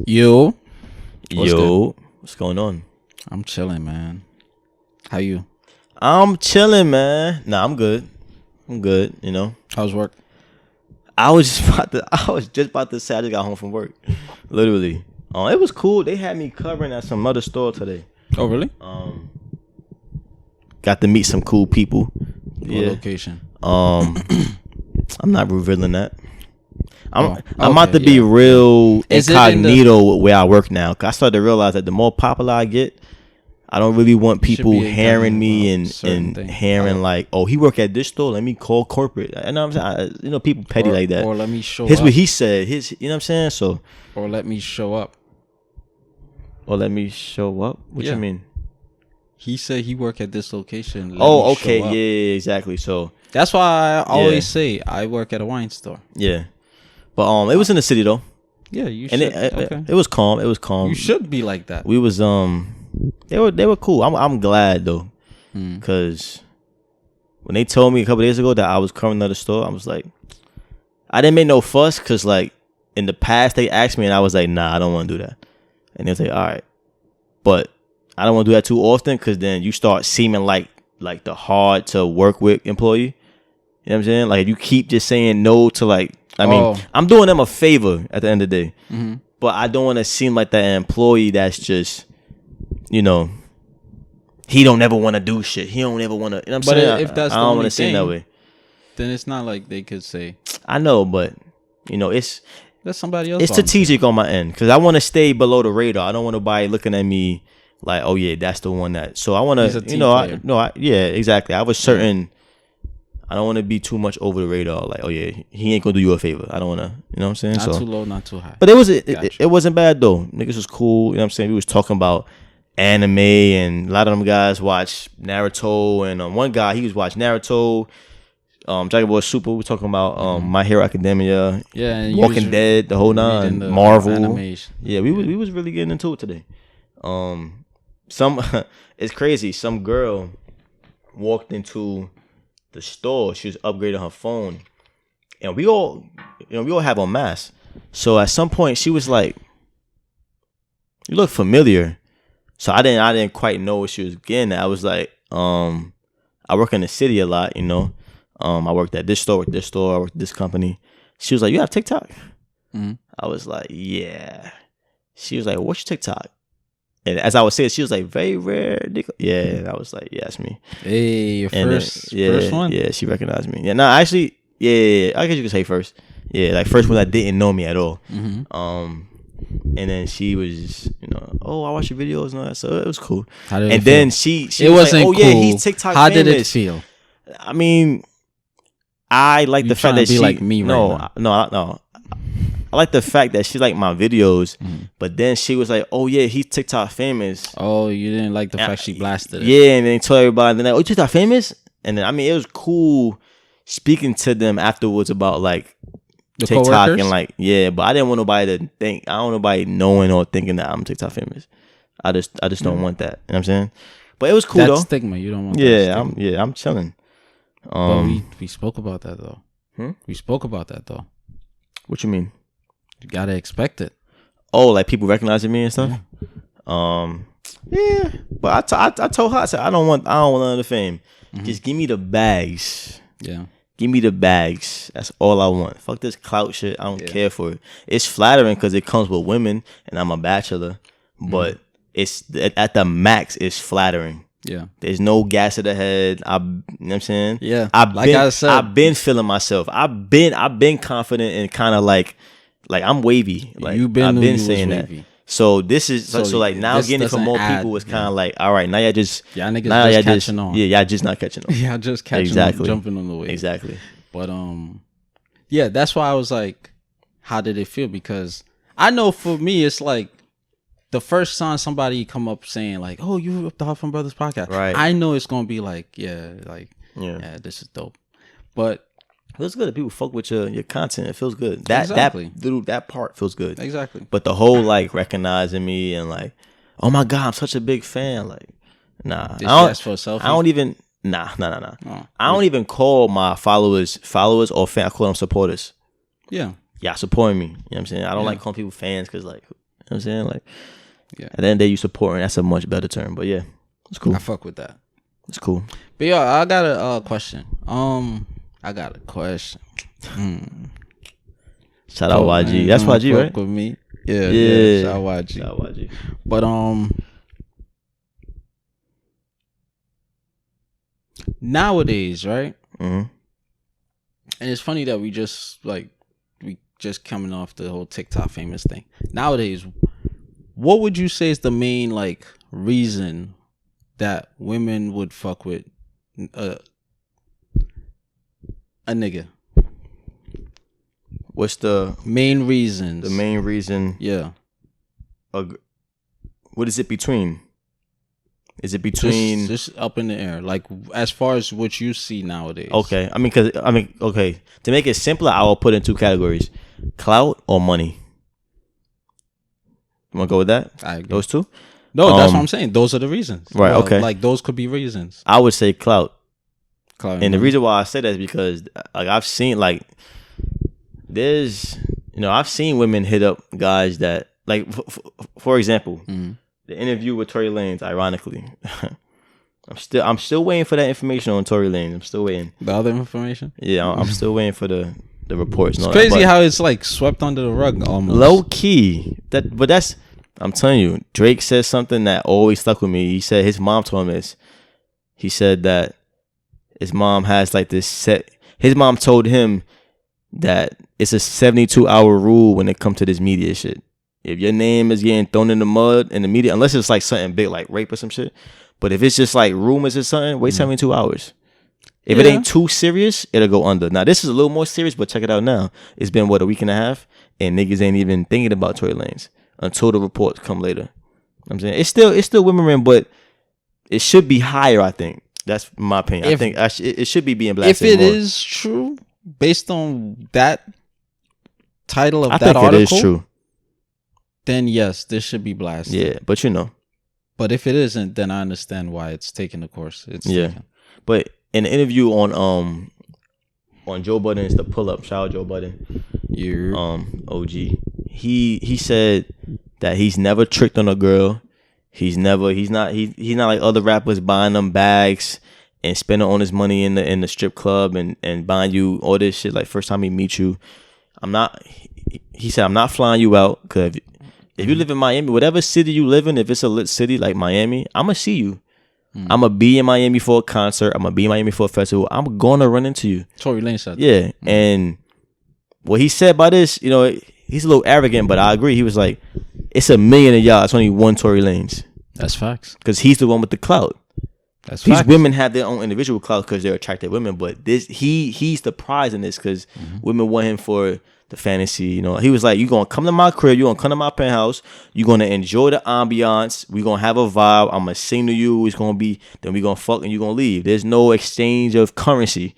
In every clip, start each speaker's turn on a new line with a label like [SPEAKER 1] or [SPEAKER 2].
[SPEAKER 1] Yo.
[SPEAKER 2] What's going on?
[SPEAKER 1] I'm chilling, man. How you?
[SPEAKER 2] I'm chilling, man. Nah, I'm good. You know.
[SPEAKER 1] How's work?
[SPEAKER 2] I was just about to say I just got home from work. Literally. It was cool. They had me covering at some other store today.
[SPEAKER 1] Oh, really?
[SPEAKER 2] Got to meet some cool people.
[SPEAKER 1] What location?
[SPEAKER 2] I'm not revealing that. I'm about to be real incognito where I work now. Cause I started to realize that the more popular I get, I don't really want people hearing me and hearing like, oh, he work at this store. Let me call corporate. You know what I'm saying? People petty like that.
[SPEAKER 1] Or let me show
[SPEAKER 2] Here's
[SPEAKER 1] up.
[SPEAKER 2] what he said. You know what I'm saying? So.
[SPEAKER 1] Or let me show up.
[SPEAKER 2] Or let me show up. What you mean?
[SPEAKER 1] He said he work at this location.
[SPEAKER 2] Okay. Yeah, exactly. So.
[SPEAKER 1] That's why I always say I work at a wine store.
[SPEAKER 2] Yeah. But it was in the city though.
[SPEAKER 1] Yeah, you should.
[SPEAKER 2] And it was calm. You
[SPEAKER 1] should be like that.
[SPEAKER 2] We was they were cool. I'm glad though, because when they told me a couple days ago that I was covering another store, I was like, I didn't make no fuss because like in the past they asked me and I was like, nah, I don't want to do that, and they was like, all right, but I don't want to do that too often because then you start seeming like the hard to work with employee. You know what I'm saying? Like you keep just saying no to like. I mean, I'm doing them a favor at the end of the day, but I don't want to seem like that employee that's just, he don't ever want to do shit. He don't ever want to. You know what I'm saying?
[SPEAKER 1] If that's
[SPEAKER 2] I don't want to seem that way.
[SPEAKER 1] Then it's not like they could say.
[SPEAKER 2] I know, but it's
[SPEAKER 1] that's somebody else.
[SPEAKER 2] It's strategic on my end because I want to stay below the radar. I don't want nobody looking at me like, oh yeah, that's the one that. So I want to, yeah, exactly. I was certain. I don't want to be too much over the radar. Like, oh yeah, he ain't gonna do you a favor. I don't want to, you know what I'm saying?
[SPEAKER 1] Not too low, not too high.
[SPEAKER 2] But it wasn't bad though. Niggas was cool. You know what I'm saying? We was talking about anime and a lot of them guys watch Naruto and one guy he was watching Naruto. Dragon Ball Super. We talking about My Hero Academia.
[SPEAKER 1] Yeah, and
[SPEAKER 2] Walking Dead, the whole nine. Marvel.
[SPEAKER 1] Animation.
[SPEAKER 2] Yeah, we was really getting into it today. It's crazy. Some girl walked into the store. She was upgrading her phone, and we all have on masks. So at some point, she was like, "You look familiar." So I didn't quite know what she was getting at. I was like, I work in the city a lot, I worked at this store, with this store, I worked at this company. She was like, "You have TikTok?" I was like, "Yeah." She was like, "What's your TikTok?" And as I was saying, she was like, "Very rare, Nico." Yeah, and I was like, "Yeah, that's me."
[SPEAKER 1] Hey, your first one?
[SPEAKER 2] Yeah, she recognized me. Yeah, no, actually, yeah, I guess you could say first. Yeah, like first one that didn't know me at all. And then she was, oh, I watch your videos and all that, so it was cool.
[SPEAKER 1] How did
[SPEAKER 2] and
[SPEAKER 1] it
[SPEAKER 2] then
[SPEAKER 1] feel?
[SPEAKER 2] she
[SPEAKER 1] it
[SPEAKER 2] was
[SPEAKER 1] wasn't
[SPEAKER 2] like, "Oh
[SPEAKER 1] cool.
[SPEAKER 2] yeah, he's TikTok
[SPEAKER 1] How
[SPEAKER 2] famous."
[SPEAKER 1] did it feel?
[SPEAKER 2] I mean, I like the fact that she
[SPEAKER 1] like me right now.
[SPEAKER 2] No. I like the fact that she liked my videos, but then she was like, "Oh yeah, he's TikTok famous."
[SPEAKER 1] Oh, you didn't like the fact she blasted it.
[SPEAKER 2] Yeah, and then told everybody, and then like, "Oh, you TikTok famous?" And then it was cool speaking to them afterwards about like
[SPEAKER 1] the
[SPEAKER 2] TikTok
[SPEAKER 1] co-workers?
[SPEAKER 2] and like but I didn't want nobody to think. I don't want nobody knowing or thinking that I'm TikTok famous. I just don't want that. You know what I'm saying? But it was cool though.
[SPEAKER 1] Stigma. You don't want.
[SPEAKER 2] Yeah, I'm chilling.
[SPEAKER 1] But we spoke about that though. We spoke about that though.
[SPEAKER 2] What you mean?
[SPEAKER 1] You gotta expect it.
[SPEAKER 2] Oh, like people recognizing me and stuff. Yeah, but I told her, I said I don't want none of the fame. Just give me the bags.
[SPEAKER 1] Yeah,
[SPEAKER 2] give me the bags. That's all I want. Fuck this clout shit. I don't care for it. It's flattering because it comes with women, and I'm a bachelor. But it's at the max. It's flattering.
[SPEAKER 1] Yeah,
[SPEAKER 2] there's no gas to the head. You know what I'm saying?
[SPEAKER 1] Yeah,
[SPEAKER 2] I've been feeling myself. I've been confident and kind of like I'm wavy. Like I've been saying that. So this is so like now getting it from more people is kind of like, all right, now y'all just
[SPEAKER 1] catching on.
[SPEAKER 2] Yeah, y'all just not catching on.
[SPEAKER 1] Yeah, just catching on, jumping on the wave.
[SPEAKER 2] Exactly.
[SPEAKER 1] But yeah, that's why I was like, how did it feel? Because I know for me, it's like the first time somebody come up saying like, "Oh, you up the Huffman Brothers podcast,"
[SPEAKER 2] right?
[SPEAKER 1] I know it's gonna be like, yeah, this is dope. But
[SPEAKER 2] it feels good that people fuck with your content. It feels good. That part feels good.
[SPEAKER 1] Exactly.
[SPEAKER 2] But the whole like recognizing me and like, oh my god, I'm such a big fan. Like, nah,
[SPEAKER 1] I don't
[SPEAKER 2] even. Nah. Oh. I don't even call my followers or fan. I call them supporters.
[SPEAKER 1] Yeah.
[SPEAKER 2] Y'all supporting me. You know what I'm saying? I don't like calling people fans because like, what I'm saying? Like,
[SPEAKER 1] Yeah.
[SPEAKER 2] at the end of the day, you supporting. That's a much better term. But yeah, it's cool.
[SPEAKER 1] I fuck with that.
[SPEAKER 2] It's cool.
[SPEAKER 1] But yo, I got a question. I got a question.
[SPEAKER 2] Shout out YG. That's YG, right?
[SPEAKER 1] With me. Yeah. Shout out YG.
[SPEAKER 2] Shout out YG.
[SPEAKER 1] But nowadays, right?
[SPEAKER 2] Mm-hmm.
[SPEAKER 1] And it's funny that we just coming off the whole TikTok famous thing. Nowadays, what would you say is the main like reason that women would fuck with a nigga?
[SPEAKER 2] What's the
[SPEAKER 1] main reasons?
[SPEAKER 2] The main reason?
[SPEAKER 1] Yeah.
[SPEAKER 2] What is it between? Is it between
[SPEAKER 1] just up in the air, like as far as what you see nowadays?
[SPEAKER 2] Okay, okay. To make it simpler, I will put it in two categories: clout or money. You want to go with that?
[SPEAKER 1] I agree.
[SPEAKER 2] Those two?
[SPEAKER 1] No, that's what I'm saying. Those are the reasons.
[SPEAKER 2] Right. Okay.
[SPEAKER 1] Like those could be reasons.
[SPEAKER 2] I would say clout.
[SPEAKER 1] Clout
[SPEAKER 2] and the reason why I say that is because like I've seen like there's I've seen women hit up guys that like for example. Mm-hmm. The interview with Tory Lanez, ironically, I'm still waiting for that information on Tory Lanez. I'm still waiting.
[SPEAKER 1] The other information?
[SPEAKER 2] Yeah, I'm still waiting for the reports.
[SPEAKER 1] It's crazy how it's like swept under the rug almost.
[SPEAKER 2] Low key. I'm telling you, Drake said something that always stuck with me. He said his mom told him this. He said that his mom has like this set. His mom told him that it's a 72-hour rule when it comes to this media shit. If your name is getting thrown in the mud in the media, unless it's like something big like rape or some shit, but if it's just like rumors or something, wait 72 hours. If it ain't too serious, it'll go under. Now this is a little more serious, but check it out now. It's been a week and a half, and niggas ain't even thinking about Tory Lanez until the reports come later. I'm saying it's still women, but it should be higher. I think that's my opinion. I think it should be being blasted.
[SPEAKER 1] If it
[SPEAKER 2] more.
[SPEAKER 1] Is true, based on that title of that
[SPEAKER 2] think
[SPEAKER 1] article,
[SPEAKER 2] it is true.
[SPEAKER 1] Then yes, this should be blasted.
[SPEAKER 2] Yeah, but
[SPEAKER 1] But if it isn't, then I understand why it's taking the course it's taking.
[SPEAKER 2] But in the interview on Joe Budden's The Pull Up, shout out Joe Budden, OG, he said that he's never tricked on a girl. He's not like other rappers buying them bags and spending all his money in the strip club and buying you all this shit like first time he meet you. He said I'm not flying you out because if you live in Miami, whatever city you live in, if it's a lit city like Miami, I'm going to see you. I'm going to be in Miami for a concert. I'm going to be in Miami for a festival. I'm going to run into you.
[SPEAKER 1] Tory Lanez said that.
[SPEAKER 2] Yeah. And what he said by this, he's a little arrogant, but I agree. He was like, it's a million of y'all. It's only one Tory Lanez.
[SPEAKER 1] That's facts.
[SPEAKER 2] Because he's the one with the clout.
[SPEAKER 1] That's
[SPEAKER 2] These
[SPEAKER 1] facts.
[SPEAKER 2] women have their own individual clout because they're attractive women, but he's the prize in this because women want him for the fantasy. He was like, you're going to come to my crib, you're going to come to my penthouse, you're going to enjoy the ambiance, we're going to have a vibe, I'm going to sing to you, it's going to be, then we're going to fuck and you're going to leave. There's no exchange of currency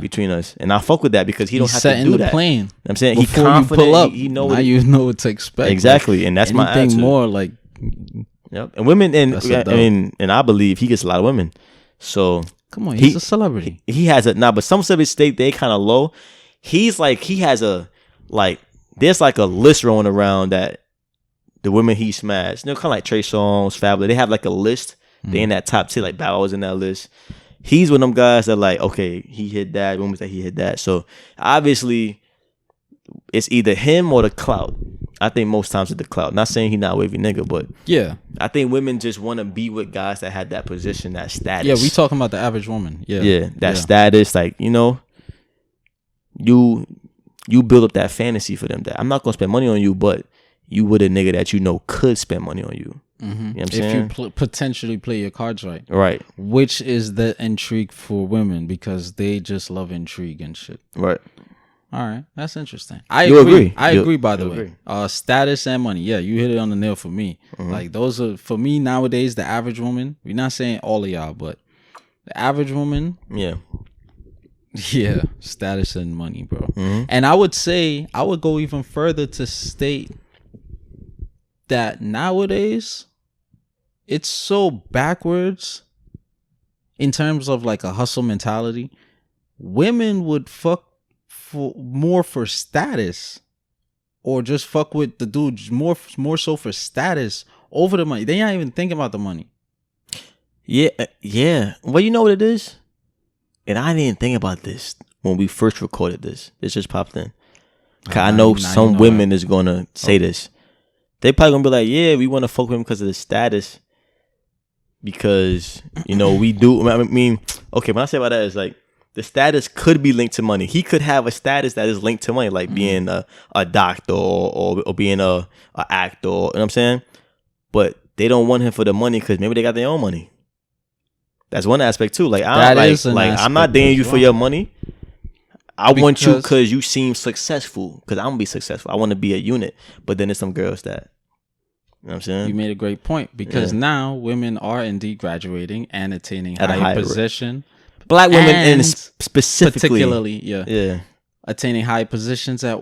[SPEAKER 2] between us. And I fuck with that because he don't have to do that.
[SPEAKER 1] Plane.
[SPEAKER 2] I'm saying
[SPEAKER 1] before
[SPEAKER 2] he confident,
[SPEAKER 1] you pull up,
[SPEAKER 2] he know
[SPEAKER 1] now you know what to expect.
[SPEAKER 2] Exactly. Like, and that's my attitude.
[SPEAKER 1] More like...
[SPEAKER 2] Yep. And women, and I believe he gets a lot of women. So...
[SPEAKER 1] Come on, he's a celebrity.
[SPEAKER 2] He has but some celebrities they kind of low. He's like, he has there's like a list rolling around that the women he smashed, kind of like Trey Songz, Fabulous. They have like a list. They in that top 10, like Bow Wow's in that list. He's one of them guys that like, okay, he hit that. Women say he hit that. So obviously, it's either him or the clout. I think most times it's the clout. Not saying he not wavy nigga, but
[SPEAKER 1] yeah,
[SPEAKER 2] I think women just want to be with guys that had that position, that status.
[SPEAKER 1] Yeah, we talking about the average woman. Yeah,
[SPEAKER 2] that status, like you build up that fantasy for them that I'm not gonna spend money on you, but you with a nigga that could spend money on you. Mm-hmm. You know what I'm saying?
[SPEAKER 1] If you potentially play your cards right.
[SPEAKER 2] Right.
[SPEAKER 1] Which is the intrigue for women because they just love intrigue and shit.
[SPEAKER 2] Right.
[SPEAKER 1] All right. That's interesting. I agree. I agree, by the way. Status and money. Yeah, you hit it on the nail for me. Mm-hmm. Like those are, for me nowadays, the average woman, we're not saying all of y'all, but the average woman.
[SPEAKER 2] Yeah.
[SPEAKER 1] Yeah. Status and money, bro. Mm-hmm. And I would say, I would go even further to state that nowadays it's so backwards in terms of like a hustle mentality. Women would fuck more for status or just fuck with the dude more so for status over the money. They not even thinking about the money.
[SPEAKER 2] Yeah. Well, you know what it is? And I didn't think about this when we first recorded this. This just popped in. Cause I know some women is gonna say this. They probably gonna be like, yeah, we want to fuck with him because of the status. Because, you know, we do. I mean, okay, when I say about that, it's like the status could be linked to money. He could have a status that is linked to money, like being a doctor or being a actor. You know what I'm saying? But they don't want him for the money because maybe they got their own money. That's one aspect too. Like I'm not dating you for your money. I want you because you seem successful. Because I'm gonna be successful. I want to be a unit. But then there's some girls that, you know what I'm saying? You
[SPEAKER 1] made a great point because now women are indeed graduating and attaining high position.
[SPEAKER 2] Black women in specifically,
[SPEAKER 1] particularly, attaining high positions at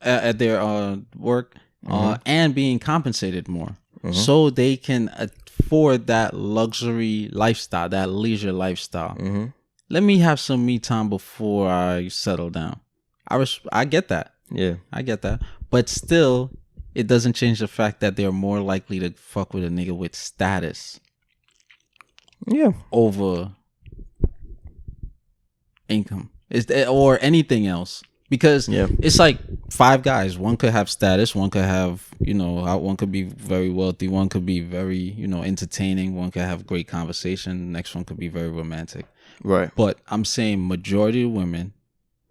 [SPEAKER 1] at their work, and being compensated more, so they can afford that luxury lifestyle, that leisure lifestyle. Let me have some me time before I settle down. I get that.
[SPEAKER 2] Yeah,
[SPEAKER 1] I get that. But still, it doesn't change the fact that they're more likely to fuck with a nigga with status.
[SPEAKER 2] Yeah,
[SPEAKER 1] over income or anything else, because it's like 5 guys. One could have status, one could have, one could be very wealthy, one could be very, entertaining, one could have great conversation, next one could be very romantic.
[SPEAKER 2] Right.
[SPEAKER 1] But I'm saying majority of women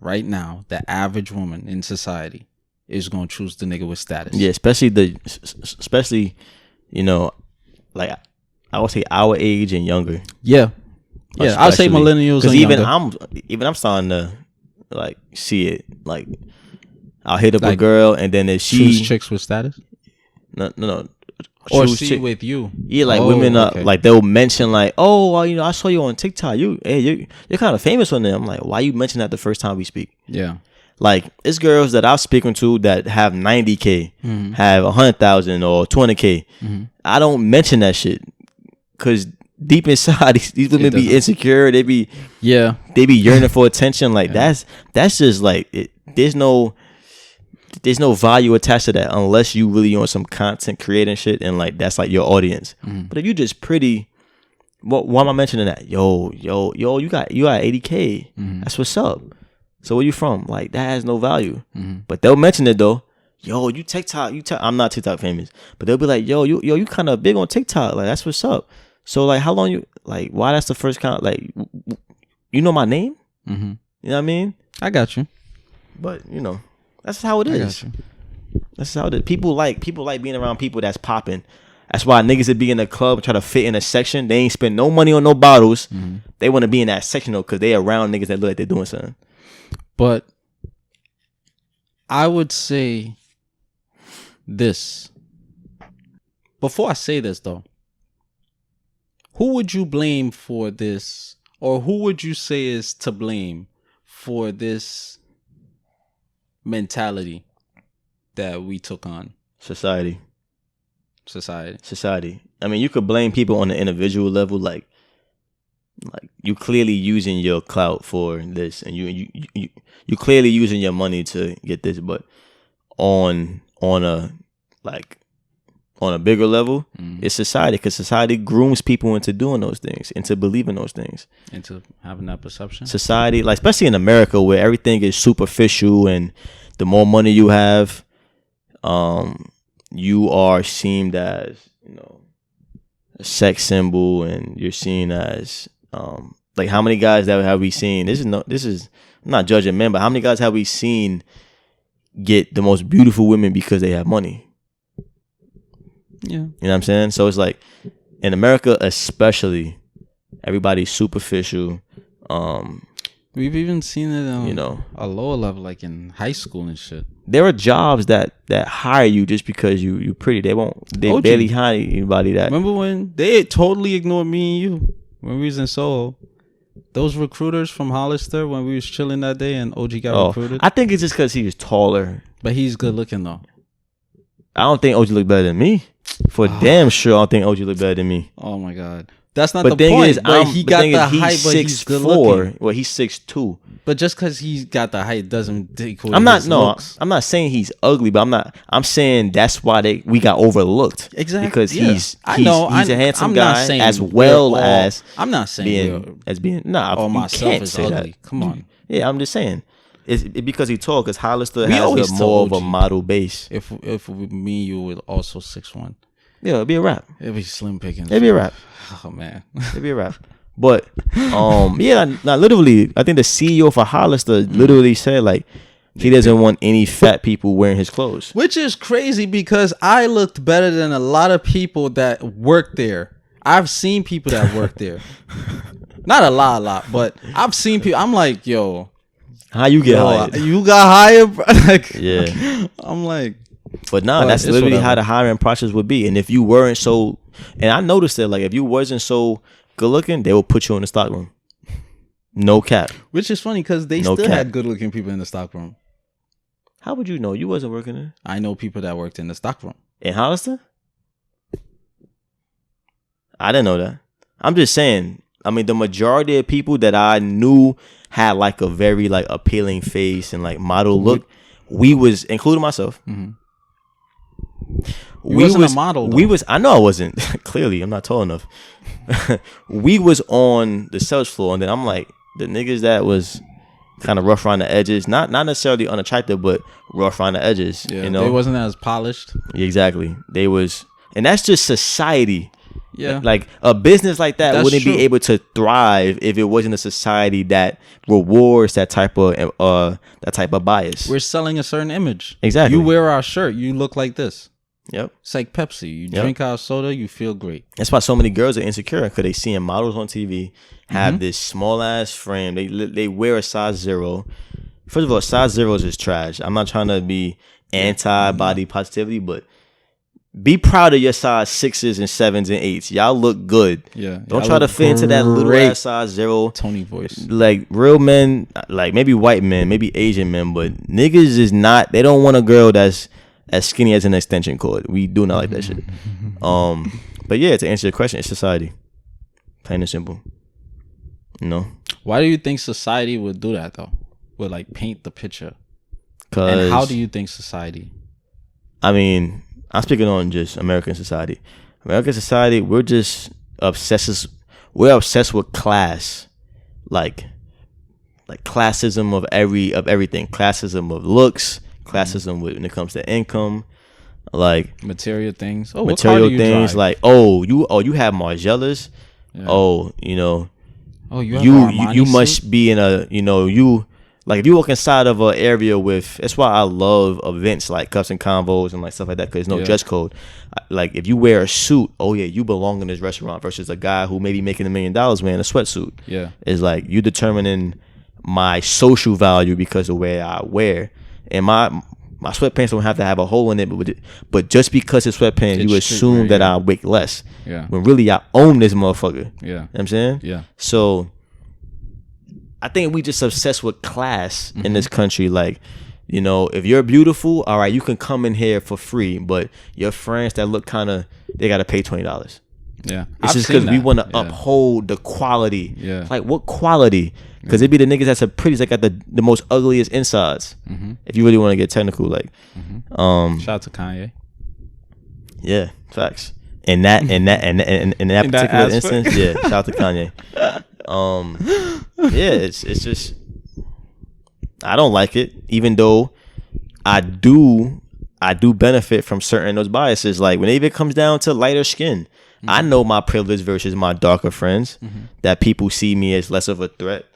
[SPEAKER 1] right now, the average woman in society is going to choose the nigga with status.
[SPEAKER 2] Yeah, especially like I would say our age and younger.
[SPEAKER 1] Yeah, I'll say millennials. Because
[SPEAKER 2] even I'm starting to like see it. Like I'll hit up a girl and then if she
[SPEAKER 1] choose chicks with status.
[SPEAKER 2] No.
[SPEAKER 1] Or see with you.
[SPEAKER 2] Yeah, like women like they'll mention like, oh, well, I saw you on TikTok. You're kind of famous on there. I'm like, why you mention that the first time we speak?
[SPEAKER 1] Yeah.
[SPEAKER 2] Like it's girls that I'm speaking to that have 90K, have 100,000 or 20K. I don't mention that shit because deep inside these women be insecure. They be yearning for attention. Like that's just like there's no value attached to that unless you really on some content creating shit and like that's like your audience. But if you just pretty, why am I mentioning that? Yo, you got 80K. That's what's up. So where you from? Like that has no value. But they'll mention it though. Yo, you TikTok, I'm not TikTok famous, but they'll be like, yo, you kind of big on TikTok. Like that's what's up. So like, how long why that's the first count? Like, you know my name? You know what I mean?
[SPEAKER 1] I got you.
[SPEAKER 2] But that's how it is. That's how it is. People like being around people that's popping. That's why niggas that be in a club try to fit in a section. They ain't spend no money on no bottles. They want to be in that section though, because they around niggas that look like they're doing something.
[SPEAKER 1] But I would say this. Before I say this though, who would you blame for this, or who would you say is to blame for this mentality that we took on?
[SPEAKER 2] Society.
[SPEAKER 1] I
[SPEAKER 2] mean, you could blame people on the individual level, like you clearly using your clout for this, and you clearly using your money to get this, but on a bigger level, it's society, because society grooms people into doing those things, into believing those things,
[SPEAKER 1] into having that perception.
[SPEAKER 2] Society, like especially in America, where everything is superficial, and the more money you have, you are seen as a sex symbol, and you're seen as like how many guys that have we seen? This is I'm not judging men, but how many guys have we seen get the most beautiful women because they have money?
[SPEAKER 1] Yeah.
[SPEAKER 2] You know what I'm saying? So it's like in America especially, everybody's superficial.
[SPEAKER 1] We've even seen it on a lower level, like in high school and shit.
[SPEAKER 2] There are jobs that hire you just because you pretty. They barely hire anybody that.
[SPEAKER 1] Remember when they totally ignored me and you when we was in Soho? Those recruiters from Hollister, when we was chilling that day and OG got recruited.
[SPEAKER 2] I think it's just because he was taller.
[SPEAKER 1] But he's good looking though.
[SPEAKER 2] I don't think OG look better than me. For damn sure, I don't think OG look better than me.
[SPEAKER 1] Oh my god, that's not the point. But he got the height, but he's good looking.
[SPEAKER 2] Well, he's 6'2".
[SPEAKER 1] But just because he's got the height doesn't equal.
[SPEAKER 2] I'm not saying he's ugly, but I'm saying that's why we got overlooked.
[SPEAKER 1] Exactly,
[SPEAKER 2] because he's a handsome
[SPEAKER 1] guy
[SPEAKER 2] as well as.
[SPEAKER 1] I'm not saying
[SPEAKER 2] myself
[SPEAKER 1] is ugly. Come on.
[SPEAKER 2] Yeah, I'm just saying. It's because he tall. Because Hollister has more of a model base.
[SPEAKER 1] If me and you were also 6'1",
[SPEAKER 2] yeah, it'd be a wrap.
[SPEAKER 1] It'd be slim pickings.
[SPEAKER 2] It'd be a wrap.
[SPEAKER 1] Oh man,
[SPEAKER 2] it'd be a wrap. But literally, I think the CEO for Hollister literally said like he doesn't want any fat people wearing his clothes,
[SPEAKER 1] which is crazy because I looked better than a lot of people that work there. I've seen people that work there, not a lot, but I've seen people. I'm like, yo,
[SPEAKER 2] how you get hired?
[SPEAKER 1] You got hired, bro? Like,
[SPEAKER 2] yeah.
[SPEAKER 1] I'm like,
[SPEAKER 2] but that's literally how the hiring process would be. And if you weren't so, and I noticed that like if you wasn't so good looking, they will put you in the stockroom. No cap.
[SPEAKER 1] Which is funny because they still had good looking people in the stockroom.
[SPEAKER 2] How would you know? You wasn't working there.
[SPEAKER 1] I know people that worked in the stockroom.
[SPEAKER 2] In Hollister? I didn't know that. I'm just saying. I mean, the majority of people that I knew had like a very like appealing face and like model look. We was, including myself. Mm-hmm.
[SPEAKER 1] We wasn't a model. Though.
[SPEAKER 2] I know I wasn't. Clearly, I'm not tall enough. We was on the sales floor, and then I'm like, the niggas that was kind of rough around the edges, not necessarily unattractive, but rough around the edges.
[SPEAKER 1] Yeah, they wasn't as polished.
[SPEAKER 2] Exactly. They was, and that's just society.
[SPEAKER 1] Yeah,
[SPEAKER 2] like a business like that wouldn't be able to thrive if it wasn't a society that rewards that type of bias.
[SPEAKER 1] We're selling a certain image.
[SPEAKER 2] Exactly.
[SPEAKER 1] You wear our shirt, you look like this.
[SPEAKER 2] Yep.
[SPEAKER 1] It's like Pepsi. You drink our soda, you feel great.
[SPEAKER 2] That's why so many girls are insecure because they seeing models on TV have this small ass frame. They wear a size 0. First of all, size 0s is trash. I'm not trying to be anti body positivity, but be proud of your size 6s and 7s and 8s. Y'all look good.
[SPEAKER 1] Yeah.
[SPEAKER 2] Don't try to fit into that little ass size 0.
[SPEAKER 1] Tony voice.
[SPEAKER 2] Like real men, like maybe white men, maybe Asian men, but niggas is not. They don't want a girl that's as skinny as an extension cord. We do not like that shit. But yeah, to answer your question, it's society. Plain and simple. No.
[SPEAKER 1] Why do you think society would do that though? Would like paint the picture? And how do you think society?
[SPEAKER 2] I mean, I'm speaking on just American society. American society, we're just obsessed. We're obsessed with class, like classism of everything. Classism of looks. Classism when it comes to income, like
[SPEAKER 1] material things.
[SPEAKER 2] Oh, material things drive? Like you have Margielas. Yeah. Oh, you know.
[SPEAKER 1] Oh,
[SPEAKER 2] you must be in a you. Like if you walk inside of an area with, that's why I love events like Cups and Convos and like stuff like that because there's no dress code. Like if you wear a suit, oh yeah, you belong in this restaurant versus a guy who may be making $1 million wearing a sweatsuit.
[SPEAKER 1] Yeah,
[SPEAKER 2] it's like you determining my social value because of the way I wear, and my sweatpants don't have to have a hole in it, but just because it's sweatpants, you assume that I weight less.
[SPEAKER 1] Yeah,
[SPEAKER 2] when really I own this motherfucker.
[SPEAKER 1] Yeah,
[SPEAKER 2] you know what I'm saying.
[SPEAKER 1] Yeah,
[SPEAKER 2] so. I think we just obsessed with class in this country. Like, you know, if you're beautiful, all right, you can come in here for free. But your friends that look kind of, they got to pay $20.
[SPEAKER 1] Yeah.
[SPEAKER 2] It's just because we want to uphold the quality.
[SPEAKER 1] Yeah.
[SPEAKER 2] Like, what quality? Because it'd be the niggas that's the prettiest, that got the most ugliest insides. If you really want to get technical, like.
[SPEAKER 1] Shout out to Kanye.
[SPEAKER 2] Yeah, facts. In that particular instance, yeah, shout out to Kanye. Yeah, it's just I don't like it, even though I do benefit from certain those biases. Like whenever it comes down to lighter skin, I know my privilege versus my darker friends, that people see me as less of a threat,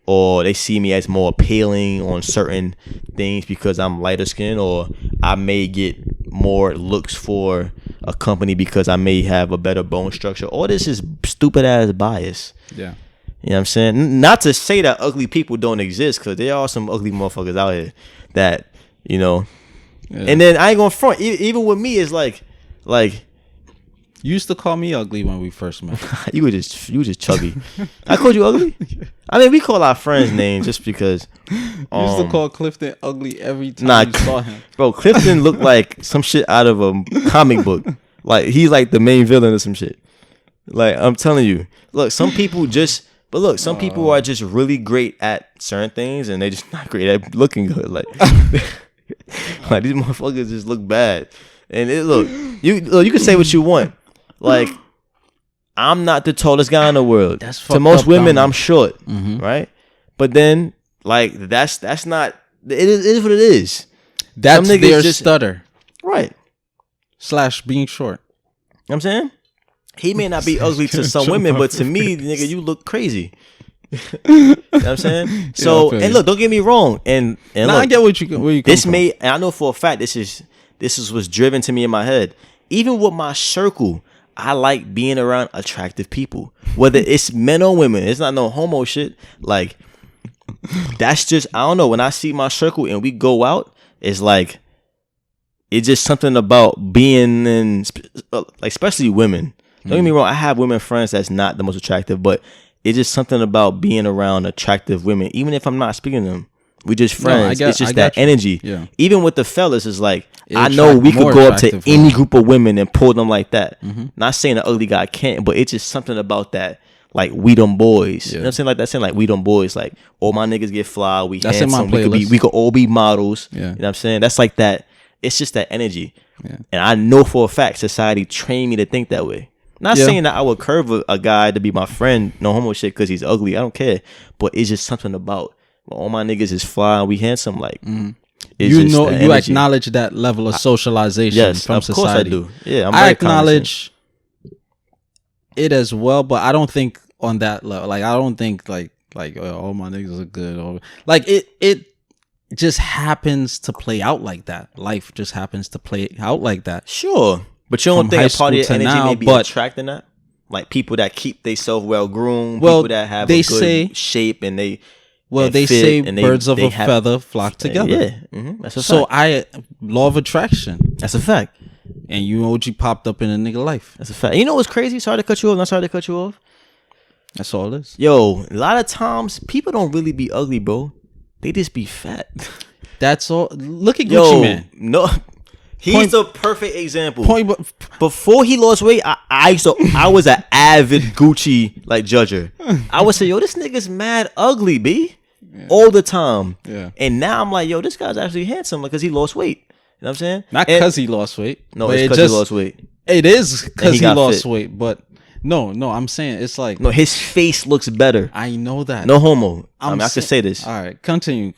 [SPEAKER 2] or they see me as more appealing on certain things because I'm lighter skin, or I may get more looks for a company because I may have a better bone structure. All this is stupid ass bias.
[SPEAKER 1] Yeah.
[SPEAKER 2] You know what I'm saying? Not to say that ugly people don't exist, because there are some ugly motherfuckers out here that, you know. Yeah. And then I ain't gonna front. Even with me, it's like
[SPEAKER 1] You used to call me ugly when we first met.
[SPEAKER 2] You were just chubby. I called you ugly? I mean, we call our friends names just because.
[SPEAKER 1] You used to call Clifton ugly every time you saw him.
[SPEAKER 2] Bro, Clifton looked like some shit out of a comic book. Like, he's like the main villain or some shit. Like, I'm telling you. Look, some people some people are just really great at certain things and they just not great at looking good. Like, like these motherfuckers just look bad. And you can say what you want. Like, I'm not the tallest guy in the world. To most women, I'm short, right? But then, like, that's not. It is what it is.
[SPEAKER 1] That's their stutter,
[SPEAKER 2] right?
[SPEAKER 1] / being short.
[SPEAKER 2] You know what I'm saying? He may not be ugly to some women, but to me, nigga, you look crazy. You know what I'm saying? So, and look, don't get me wrong. And look,
[SPEAKER 1] I get where you come from.
[SPEAKER 2] And I know for a fact this is what's driven to me in my head. Even with my circle, I like being around attractive people, whether it's men or women. It's not no homo shit. Like, that's just, I don't know. When I see my circle and we go out, it's like, it's just something about being in, like, especially women. Don't get me wrong. I have women friends that's not the most attractive, but it's just something about being around attractive women. Even if I'm not speaking to them, we just friends. It's just that energy. Yeah. Even with the fellas, it's like, I know we could go up to any group of women and pull them like that. Not saying the ugly guy can't, but it's just something about that. Like, we them boys. Yeah. You know what I'm saying? Like, that's saying, like, we them boys. Like, all my niggas get fly. We that's handsome. We could all be models. Yeah. You know what I'm saying? That's like that. It's just that energy. Yeah. And I know for a fact society trained me to think that way. Not saying that I would curve a guy to be my friend, no homo shit, because he's ugly. I don't care. But it's just something about, well, all my niggas is fly and we handsome. Like,
[SPEAKER 1] you know, you acknowledge that level of socialization from society.
[SPEAKER 2] Of course I do. Yeah,
[SPEAKER 1] I acknowledge it as well, but I don't think on that level. Like, I don't think like all my niggas are good. Or like it just happens to play out like that. Life just happens to play out like that.
[SPEAKER 2] Sure. But you don't think a part of your energy may be attracting that? Like, people that keep themselves well groomed, people that have a good shape and they
[SPEAKER 1] say birds of a feather flock together.
[SPEAKER 2] Yeah, that's a fact.
[SPEAKER 1] Law of attraction.
[SPEAKER 2] That's a fact.
[SPEAKER 1] And you OG popped up in a nigga life.
[SPEAKER 2] That's a fact. You know what's crazy? Sorry to cut you off. Not sorry to cut you off.
[SPEAKER 1] That's all it is.
[SPEAKER 2] Yo, a lot of times people don't really be ugly, bro. They just be fat.
[SPEAKER 1] That's all. Look at Gucci Man.
[SPEAKER 2] No. He's the perfect example. Before he lost weight, I was an avid Gucci like judger. I would say, yo, this nigga's mad ugly, B. Yeah. All the time. Yeah. And now I'm like, yo, this guy's actually handsome because he lost weight. You know what I'm saying?
[SPEAKER 1] Not because he lost weight.
[SPEAKER 2] No, it's because he lost weight.
[SPEAKER 1] It is because he lost weight, but no, I'm saying it's like,
[SPEAKER 2] no, his face looks better.
[SPEAKER 1] I know that.
[SPEAKER 2] No homo. I can say this.
[SPEAKER 1] All right, continue.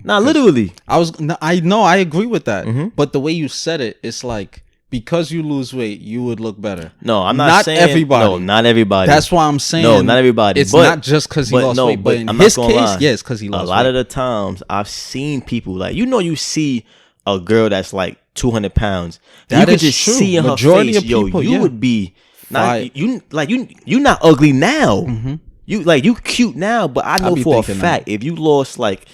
[SPEAKER 2] Nah, literally.
[SPEAKER 1] I know, I agree with that. But the way you said it, it's like, because you lose weight, you would look better.
[SPEAKER 2] No, I'm not saying everybody. No, not everybody.
[SPEAKER 1] That's why I'm saying
[SPEAKER 2] no, not everybody.
[SPEAKER 1] It's not just because he lost weight, but in his case, it's because he lost weight.
[SPEAKER 2] A lot of the times, I've seen people like, you see a girl that's like 200 pounds. You could just see in her face, yo, you would be. You not ugly now. You cute now, but I know for a fact if you lost like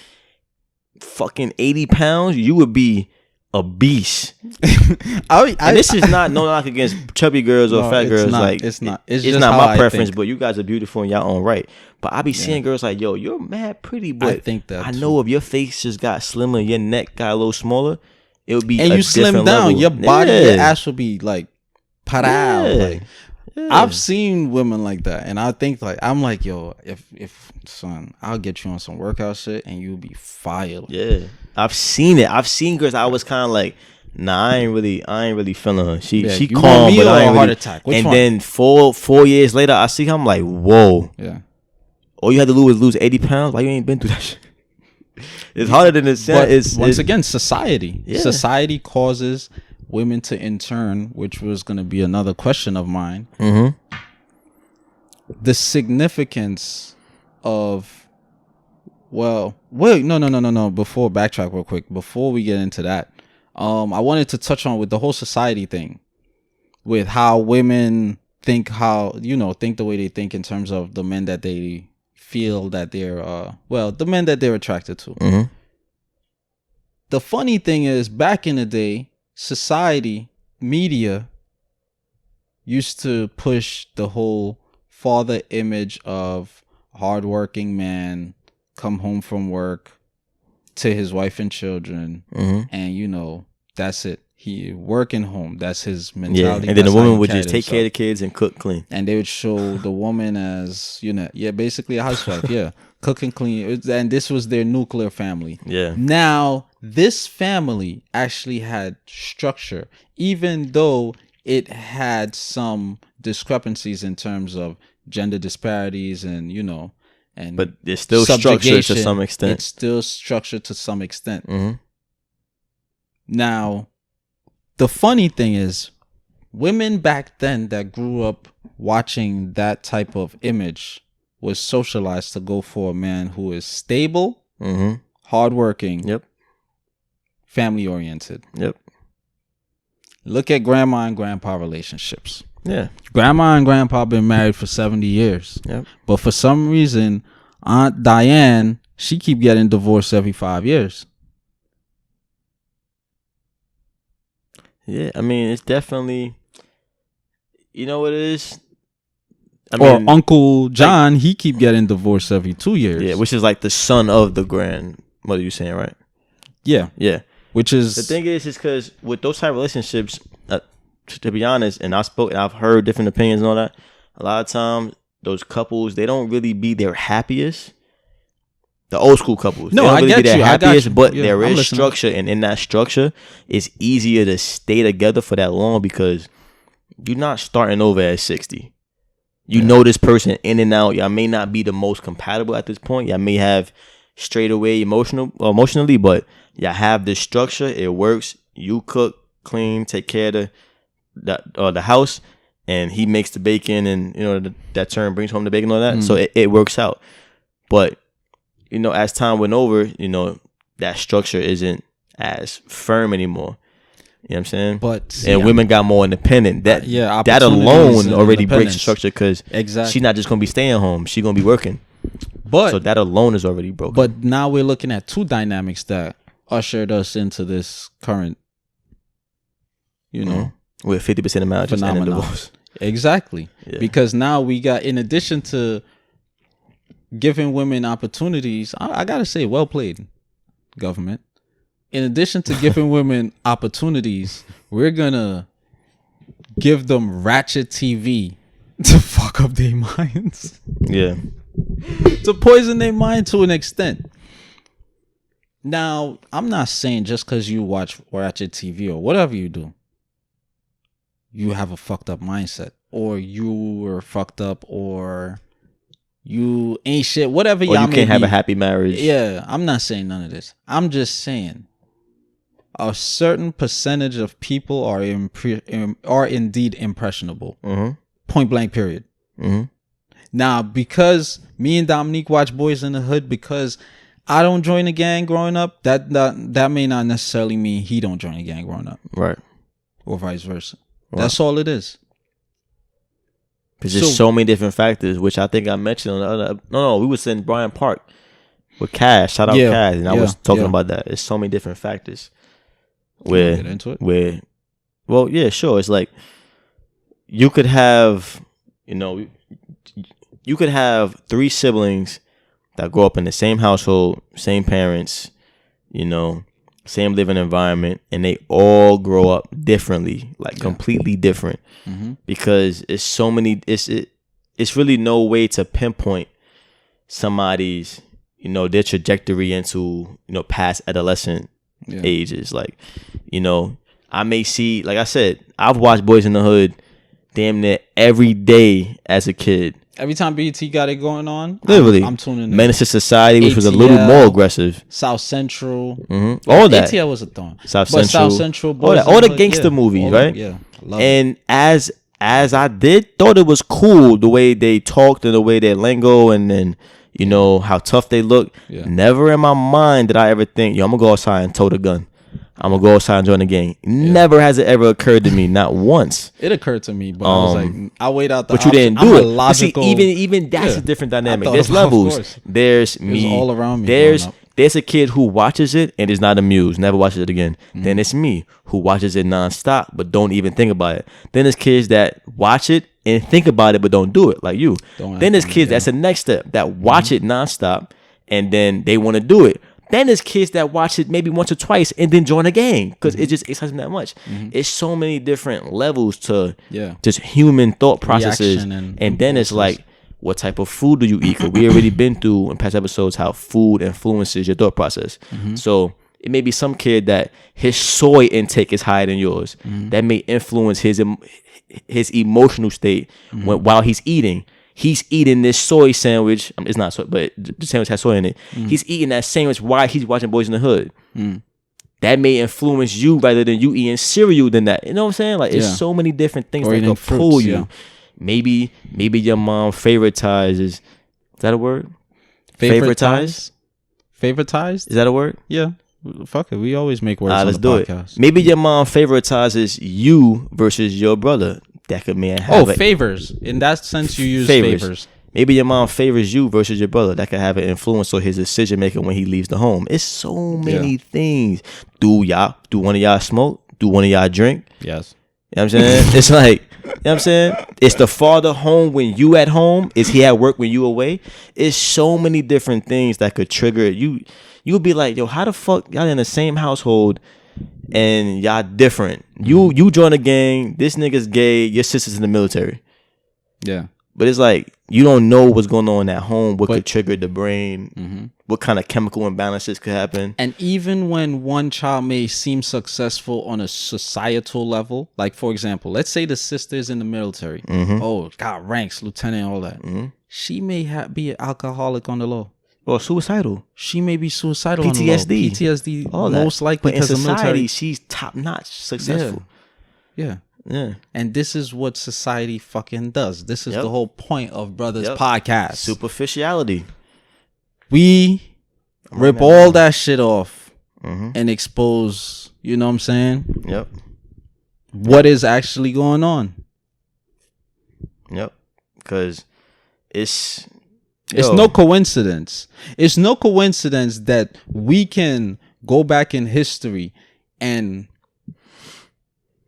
[SPEAKER 2] fucking 80 pounds, you would be a beast. And this is not no knock against chubby girls or fat girls. Like,
[SPEAKER 1] it's not.
[SPEAKER 2] It's not my preference, but you guys are beautiful in your own right. But I be seeing girls like, yo, you're mad pretty, but I think that I know if your face just got slimmer, your neck got a little smaller, it would be.
[SPEAKER 1] And you slim down,
[SPEAKER 2] level.
[SPEAKER 1] your body, your ass would be like parao. Like, I've seen women like that, and I think like, I'm like, yo, if son, I'll get you on some workout shit, and you'll be fire.
[SPEAKER 2] Yeah, I've seen it. I've seen girls. I was kind of like, nah, I ain't really feeling her. She calm, but I ain't heart attack. Which one? Then 4 years later, I see her. I'm like, whoa. Yeah. All you had to do was lose 80 pounds. Why you ain't been through that shit? It's harder than it sounds.
[SPEAKER 1] Once again, society. Yeah. Society causes women to intern, which was going to be another question of mine. The significance of, no. Before, backtrack real quick. Before we get into that, I wanted to touch on with the whole society thing, with how women think the way they think in terms of the men that they feel that they're, the men that they're attracted to. The funny thing is, back in the day, society, media used to push the whole father image of hardworking man, come home from work to his wife and children, and you know, that's it. He working home. That's his mentality.
[SPEAKER 2] Yeah, and then the woman would just take care of the kids and cook, clean.
[SPEAKER 1] And they would show the woman as, you know, basically a housewife. Yeah, cook and clean. And this was their nuclear family.
[SPEAKER 2] Yeah.
[SPEAKER 1] Now, this family actually had structure, even though it had some discrepancies in terms of gender disparities and, you know,
[SPEAKER 2] but there's still structure to some extent.
[SPEAKER 1] It's still structured to some extent. Now, the funny thing is, women back then that grew up watching that type of image was socialized to go for a man who is stable, hardworking, family oriented. Look at grandma and grandpa relationships.
[SPEAKER 2] Yeah.
[SPEAKER 1] Grandma and grandpa been married for 70 years. But for some reason, Aunt Diane, she keep getting divorced every 5 years.
[SPEAKER 2] Yeah, I mean, it's definitely, you know what it is?
[SPEAKER 1] Or Uncle John, he keep getting divorced every 2 years.
[SPEAKER 2] Yeah, which is like the son of the grandmother, you saying, right?
[SPEAKER 1] Yeah.
[SPEAKER 2] Yeah.
[SPEAKER 1] Which is...
[SPEAKER 2] The thing is because with those type of relationships, to be honest, and I've heard different opinions and all that, a lot of times, those couples, they don't really be their happiest. The old school couples.
[SPEAKER 1] No,
[SPEAKER 2] they don't
[SPEAKER 1] I
[SPEAKER 2] really
[SPEAKER 1] get
[SPEAKER 2] be their
[SPEAKER 1] you.
[SPEAKER 2] happiest, but
[SPEAKER 1] Yeah,
[SPEAKER 2] there
[SPEAKER 1] I'm
[SPEAKER 2] is
[SPEAKER 1] listening.
[SPEAKER 2] structure, and in that structure, it's easier to stay together for that long because you're not starting over at 60. You know this person in and out. Y'all may not be the most compatible at this point. Y'all may have straight away emotionally, but y'all have this structure. It works. You cook, clean, take care of the house, and he makes the bacon, and you know that turn brings home the bacon and all that. So it works out. But you know, as time went over, you know, that structure isn't as firm anymore. You know what I'm saying?
[SPEAKER 1] But
[SPEAKER 2] women got more independent. That alone already breaks the structure because she's not just gonna be staying home; she's gonna be working.
[SPEAKER 1] But
[SPEAKER 2] so that alone is already broken.
[SPEAKER 1] But now we're looking at two dynamics that ushered us into this current, you know,
[SPEAKER 2] with 50% of marriages and divorce.
[SPEAKER 1] Exactly, because now we got, in addition to giving women opportunities, I gotta say, well played, government. In addition to giving women opportunities, we're gonna give them ratchet TV to fuck up their minds.
[SPEAKER 2] Yeah.
[SPEAKER 1] To poison their mind to an extent. Now, I'm not saying just because you watch ratchet TV or whatever you do, you have a fucked up mindset, or you were fucked up, or you ain't shit, whatever y'all may be.
[SPEAKER 2] Or you can't have a happy marriage.
[SPEAKER 1] Yeah, I'm not saying none of this. I'm just saying a certain percentage of people are indeed impressionable. Point blank, period. Now, because me and Dominique watch Boys in the Hood, because I don't join a gang growing up, that may not necessarily mean he don't join a gang growing up.
[SPEAKER 2] Right.
[SPEAKER 1] Or vice versa. Right. That's all it is.
[SPEAKER 2] Because there's so many different factors, which I think I mentioned on the other. No, we was in Bryant Park with Cash. Shout out Cash, and I was talking about that. There's so many different factors. Where,
[SPEAKER 1] get into it?
[SPEAKER 2] Where, well, yeah, sure. It's like you could have, you could have 3 siblings that grow up in the same household, same parents, same living environment, and they all grow up differently, like completely different. Because it's so many. It's really no way to pinpoint somebody's, their trajectory into past adolescent ages. Like, I may see, like I said, I've watched Boys in the Hood damn near every day as a kid.
[SPEAKER 1] Every time BT got it going on,
[SPEAKER 2] literally,
[SPEAKER 1] I'm tuning in.
[SPEAKER 2] Menace to Society, which was a little more aggressive.
[SPEAKER 1] South Central,
[SPEAKER 2] all that.
[SPEAKER 1] ATL was a thorn.
[SPEAKER 2] South Central,
[SPEAKER 1] Boys
[SPEAKER 2] all the gangster movies, right? And as I thought it was cool the way they talked and the way their lingo, and then how tough they look. Never in my mind did I ever think, I'm gonna go outside and tote a gun. I'm gonna go outside and join the gang. Never has it ever occurred to me, not once.
[SPEAKER 1] It occurred to me, but I was like, I'll wait out the
[SPEAKER 2] But
[SPEAKER 1] option.
[SPEAKER 2] you didn't do it.
[SPEAKER 1] Logical,
[SPEAKER 2] see, even that's a different dynamic. There's levels. There's me.
[SPEAKER 1] All around me.
[SPEAKER 2] there's a kid who watches it and is not amused, never watches it again. Then it's me who watches it nonstop but don't even think about it. Then there's kids that watch it and think about it but don't do it, like you. Then there's kids that's the next step that watch it nonstop and then they want to do it. Then there's kids that watch it maybe once or twice and then join a gang because it just excites them that much. It's so many different levels to just human thought processes. And then it's like, what type of food do you eat? Because we already been through in past episodes how food influences your thought process. So it may be some kid that his soy intake is higher than yours. That may influence his emotional state while he's eating. He's eating this soy sandwich. It's not soy, but the sandwich has soy in it. He's eating that sandwich while he's watching Boys in the Hood. That may influence you rather than you eating cereal than that. You know what I'm saying? Like, it's so many different things that can pull you. Yeah. Maybe your mom favoritizes. Is that a word?
[SPEAKER 1] Favoritized?
[SPEAKER 2] Is that a word?
[SPEAKER 1] Yeah. Fuck it. We always make words on the podcast.
[SPEAKER 2] It. Maybe your mom favoritizes you versus your brother. That could mean
[SPEAKER 1] favors. In that sense, you use favors.
[SPEAKER 2] Maybe your mom favors you versus your brother. That could have an influence on his decision making when he leaves the home. It's so many things. Do one of y'all smoke? Do one of y'all drink?
[SPEAKER 1] Yes.
[SPEAKER 2] You know what I'm saying? It's like, you know what I'm saying? It's the father home when you at home. Is he at work when you away? It's so many different things that could trigger it. You'll be like, yo, how the fuck y'all in the same household and y'all different? You join a gang, this nigga's gay, your sister's in the military.
[SPEAKER 1] Yeah.
[SPEAKER 2] But it's like, you don't know what's going on at home, what could trigger the brain, what kind of chemical imbalances could happen.
[SPEAKER 1] And even when one child may seem successful on a societal level, like, for example, let's say the sister's in the military. Oh, got ranks, lieutenant, all that. She may be an alcoholic on the low.
[SPEAKER 2] Or suicidal.
[SPEAKER 1] She may be suicidal
[SPEAKER 2] PTSD.
[SPEAKER 1] on the low. PTSD,
[SPEAKER 2] all
[SPEAKER 1] most likely
[SPEAKER 2] because
[SPEAKER 1] of military.
[SPEAKER 2] Society, she's top-notch successful.
[SPEAKER 1] Yeah. And this is what society fucking does. This is the whole point of Brothers Podcast.
[SPEAKER 2] Superficiality.
[SPEAKER 1] We rip all that shit off and expose, you know what I'm saying?
[SPEAKER 2] Yep.
[SPEAKER 1] What is actually going on?
[SPEAKER 2] Yep. Because it's
[SPEAKER 1] no coincidence. It's no coincidence that we can go back in history and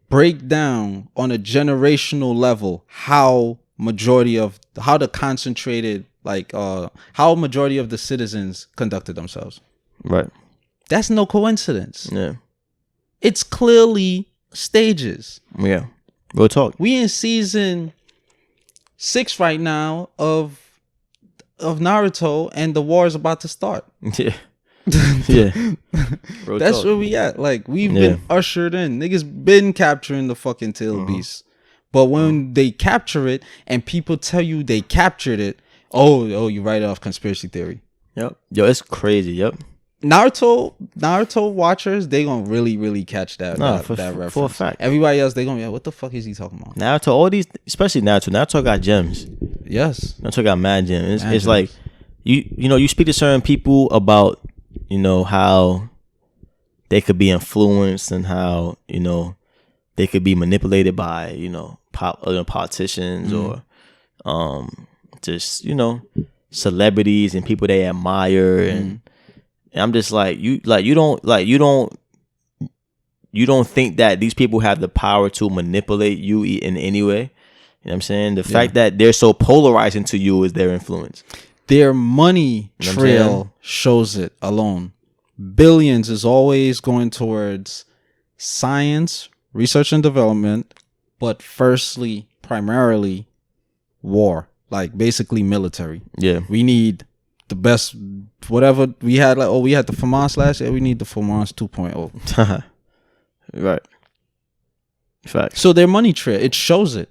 [SPEAKER 1] break down on a generational level how the concentrated, like how majority of the citizens conducted themselves.
[SPEAKER 2] Right.
[SPEAKER 1] That's no coincidence.
[SPEAKER 2] Yeah.
[SPEAKER 1] It's clearly stages.
[SPEAKER 2] Yeah. Real talk.
[SPEAKER 1] We in season 6 right now of Naruto, and the war is about to start.
[SPEAKER 2] Yeah. Yeah.
[SPEAKER 1] That's where we at. Like, we've been ushered in. Niggas been capturing the fucking tail beast. But when they capture it and people tell you they captured it, you write it off conspiracy theory.
[SPEAKER 2] Yep. Yo, it's crazy. Yep.
[SPEAKER 1] Naruto watchers, they gonna really, really catch that reference.
[SPEAKER 2] For a fact.
[SPEAKER 1] Everybody else, they gonna what the fuck is he talking about?
[SPEAKER 2] Naruto, all these, especially Naruto got gems.
[SPEAKER 1] Yes.
[SPEAKER 2] Naruto got mad gems. It's like, you speak to certain people about, how they could be influenced and how, they could be manipulated by, politicians or just, celebrities and people they admire. And I'm just like, you don't think that these people have the power to manipulate you in any way. You know what I'm saying? The fact that they're so polarizing to you is their influence.
[SPEAKER 1] Their money trail shows it alone. Billions is always going towards science, research and development, but primarily war, like basically military.
[SPEAKER 2] Yeah.
[SPEAKER 1] We need the best, whatever we had, we had the FAMAS last year, we need the FAMAS 2.0.
[SPEAKER 2] Right. Fact.
[SPEAKER 1] So their money trail, it shows it.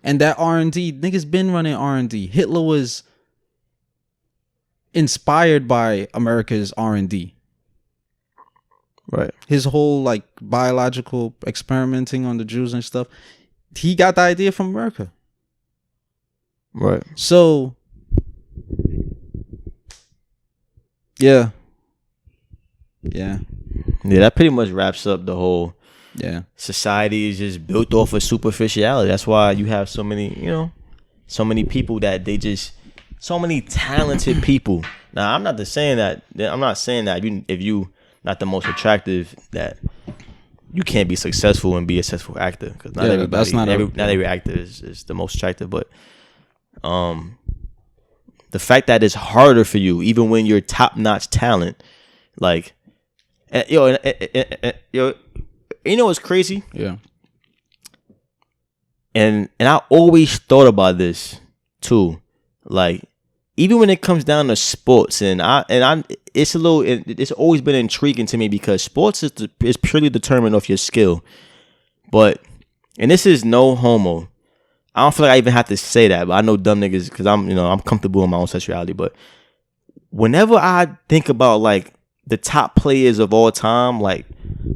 [SPEAKER 1] And that R&D, niggas been running R&D. Hitler was inspired by America's R&D.
[SPEAKER 2] Right.
[SPEAKER 1] His whole like biological experimenting on the Jews and stuff, he got the idea from America.
[SPEAKER 2] Right.
[SPEAKER 1] So, yeah,
[SPEAKER 2] that pretty much wraps up the whole.
[SPEAKER 1] Yeah.
[SPEAKER 2] Society is just built off of superficiality. That's why you have so many, so many people that so many talented people Now, I'm not saying that if you not the most attractive that you can't be successful and be a successful actor, because not every actor is the most attractive. But the fact that it's harder for you, even when you're top notch talent, like you know what's crazy?
[SPEAKER 1] Yeah.
[SPEAKER 2] And I always thought about this too, like even when it comes down to sports, it's always been intriguing to me because sports is purely determined off your skill. But and this is no homo. I don't feel like I even have to say that, but I know dumb niggas because I'm comfortable in my own sexuality. But whenever I think about like the top players of all time, like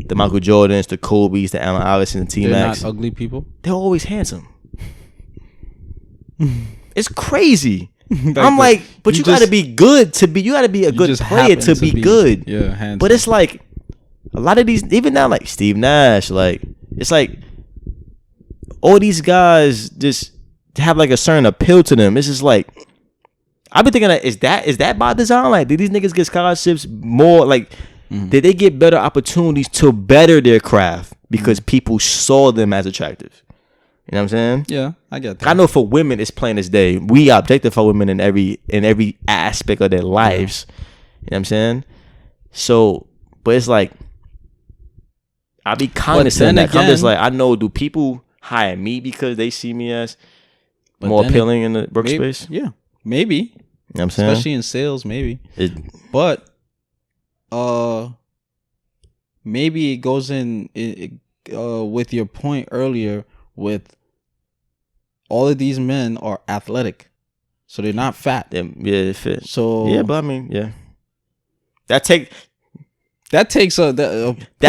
[SPEAKER 2] the Michael Jordans, the Kobe's, the Allen Iverson, the T-Max,
[SPEAKER 1] they're not ugly people.
[SPEAKER 2] They're always handsome. It's crazy. I'm like, but you gotta be good to be. You gotta be a good player to be good.
[SPEAKER 1] Yeah, handsome.
[SPEAKER 2] But it's like a lot of these, even now, like Steve Nash, like it's like all these guys just have like a certain appeal to them. It's just like I've been thinking, like, is that by design? Like, did these niggas get scholarships more? Like, did they get better opportunities to better their craft because people saw them as attractive? You know what I'm saying?
[SPEAKER 1] Yeah, I get that.
[SPEAKER 2] I know for women, it's plain as day. We objectify women in every aspect of their lives. You know what I'm saying? So, but it's like, I be cognizant of that. I'm just like, I know, do people hire me because they see me as more appealing in the workspace?
[SPEAKER 1] Yeah, maybe.
[SPEAKER 2] You know what I'm saying?
[SPEAKER 1] Especially in sales, maybe. But, maybe it goes in with your point earlier with all of these men are athletic, so they're not fat.
[SPEAKER 2] Yeah, they fit.
[SPEAKER 1] So
[SPEAKER 2] yeah, but I mean, yeah, that takes
[SPEAKER 1] that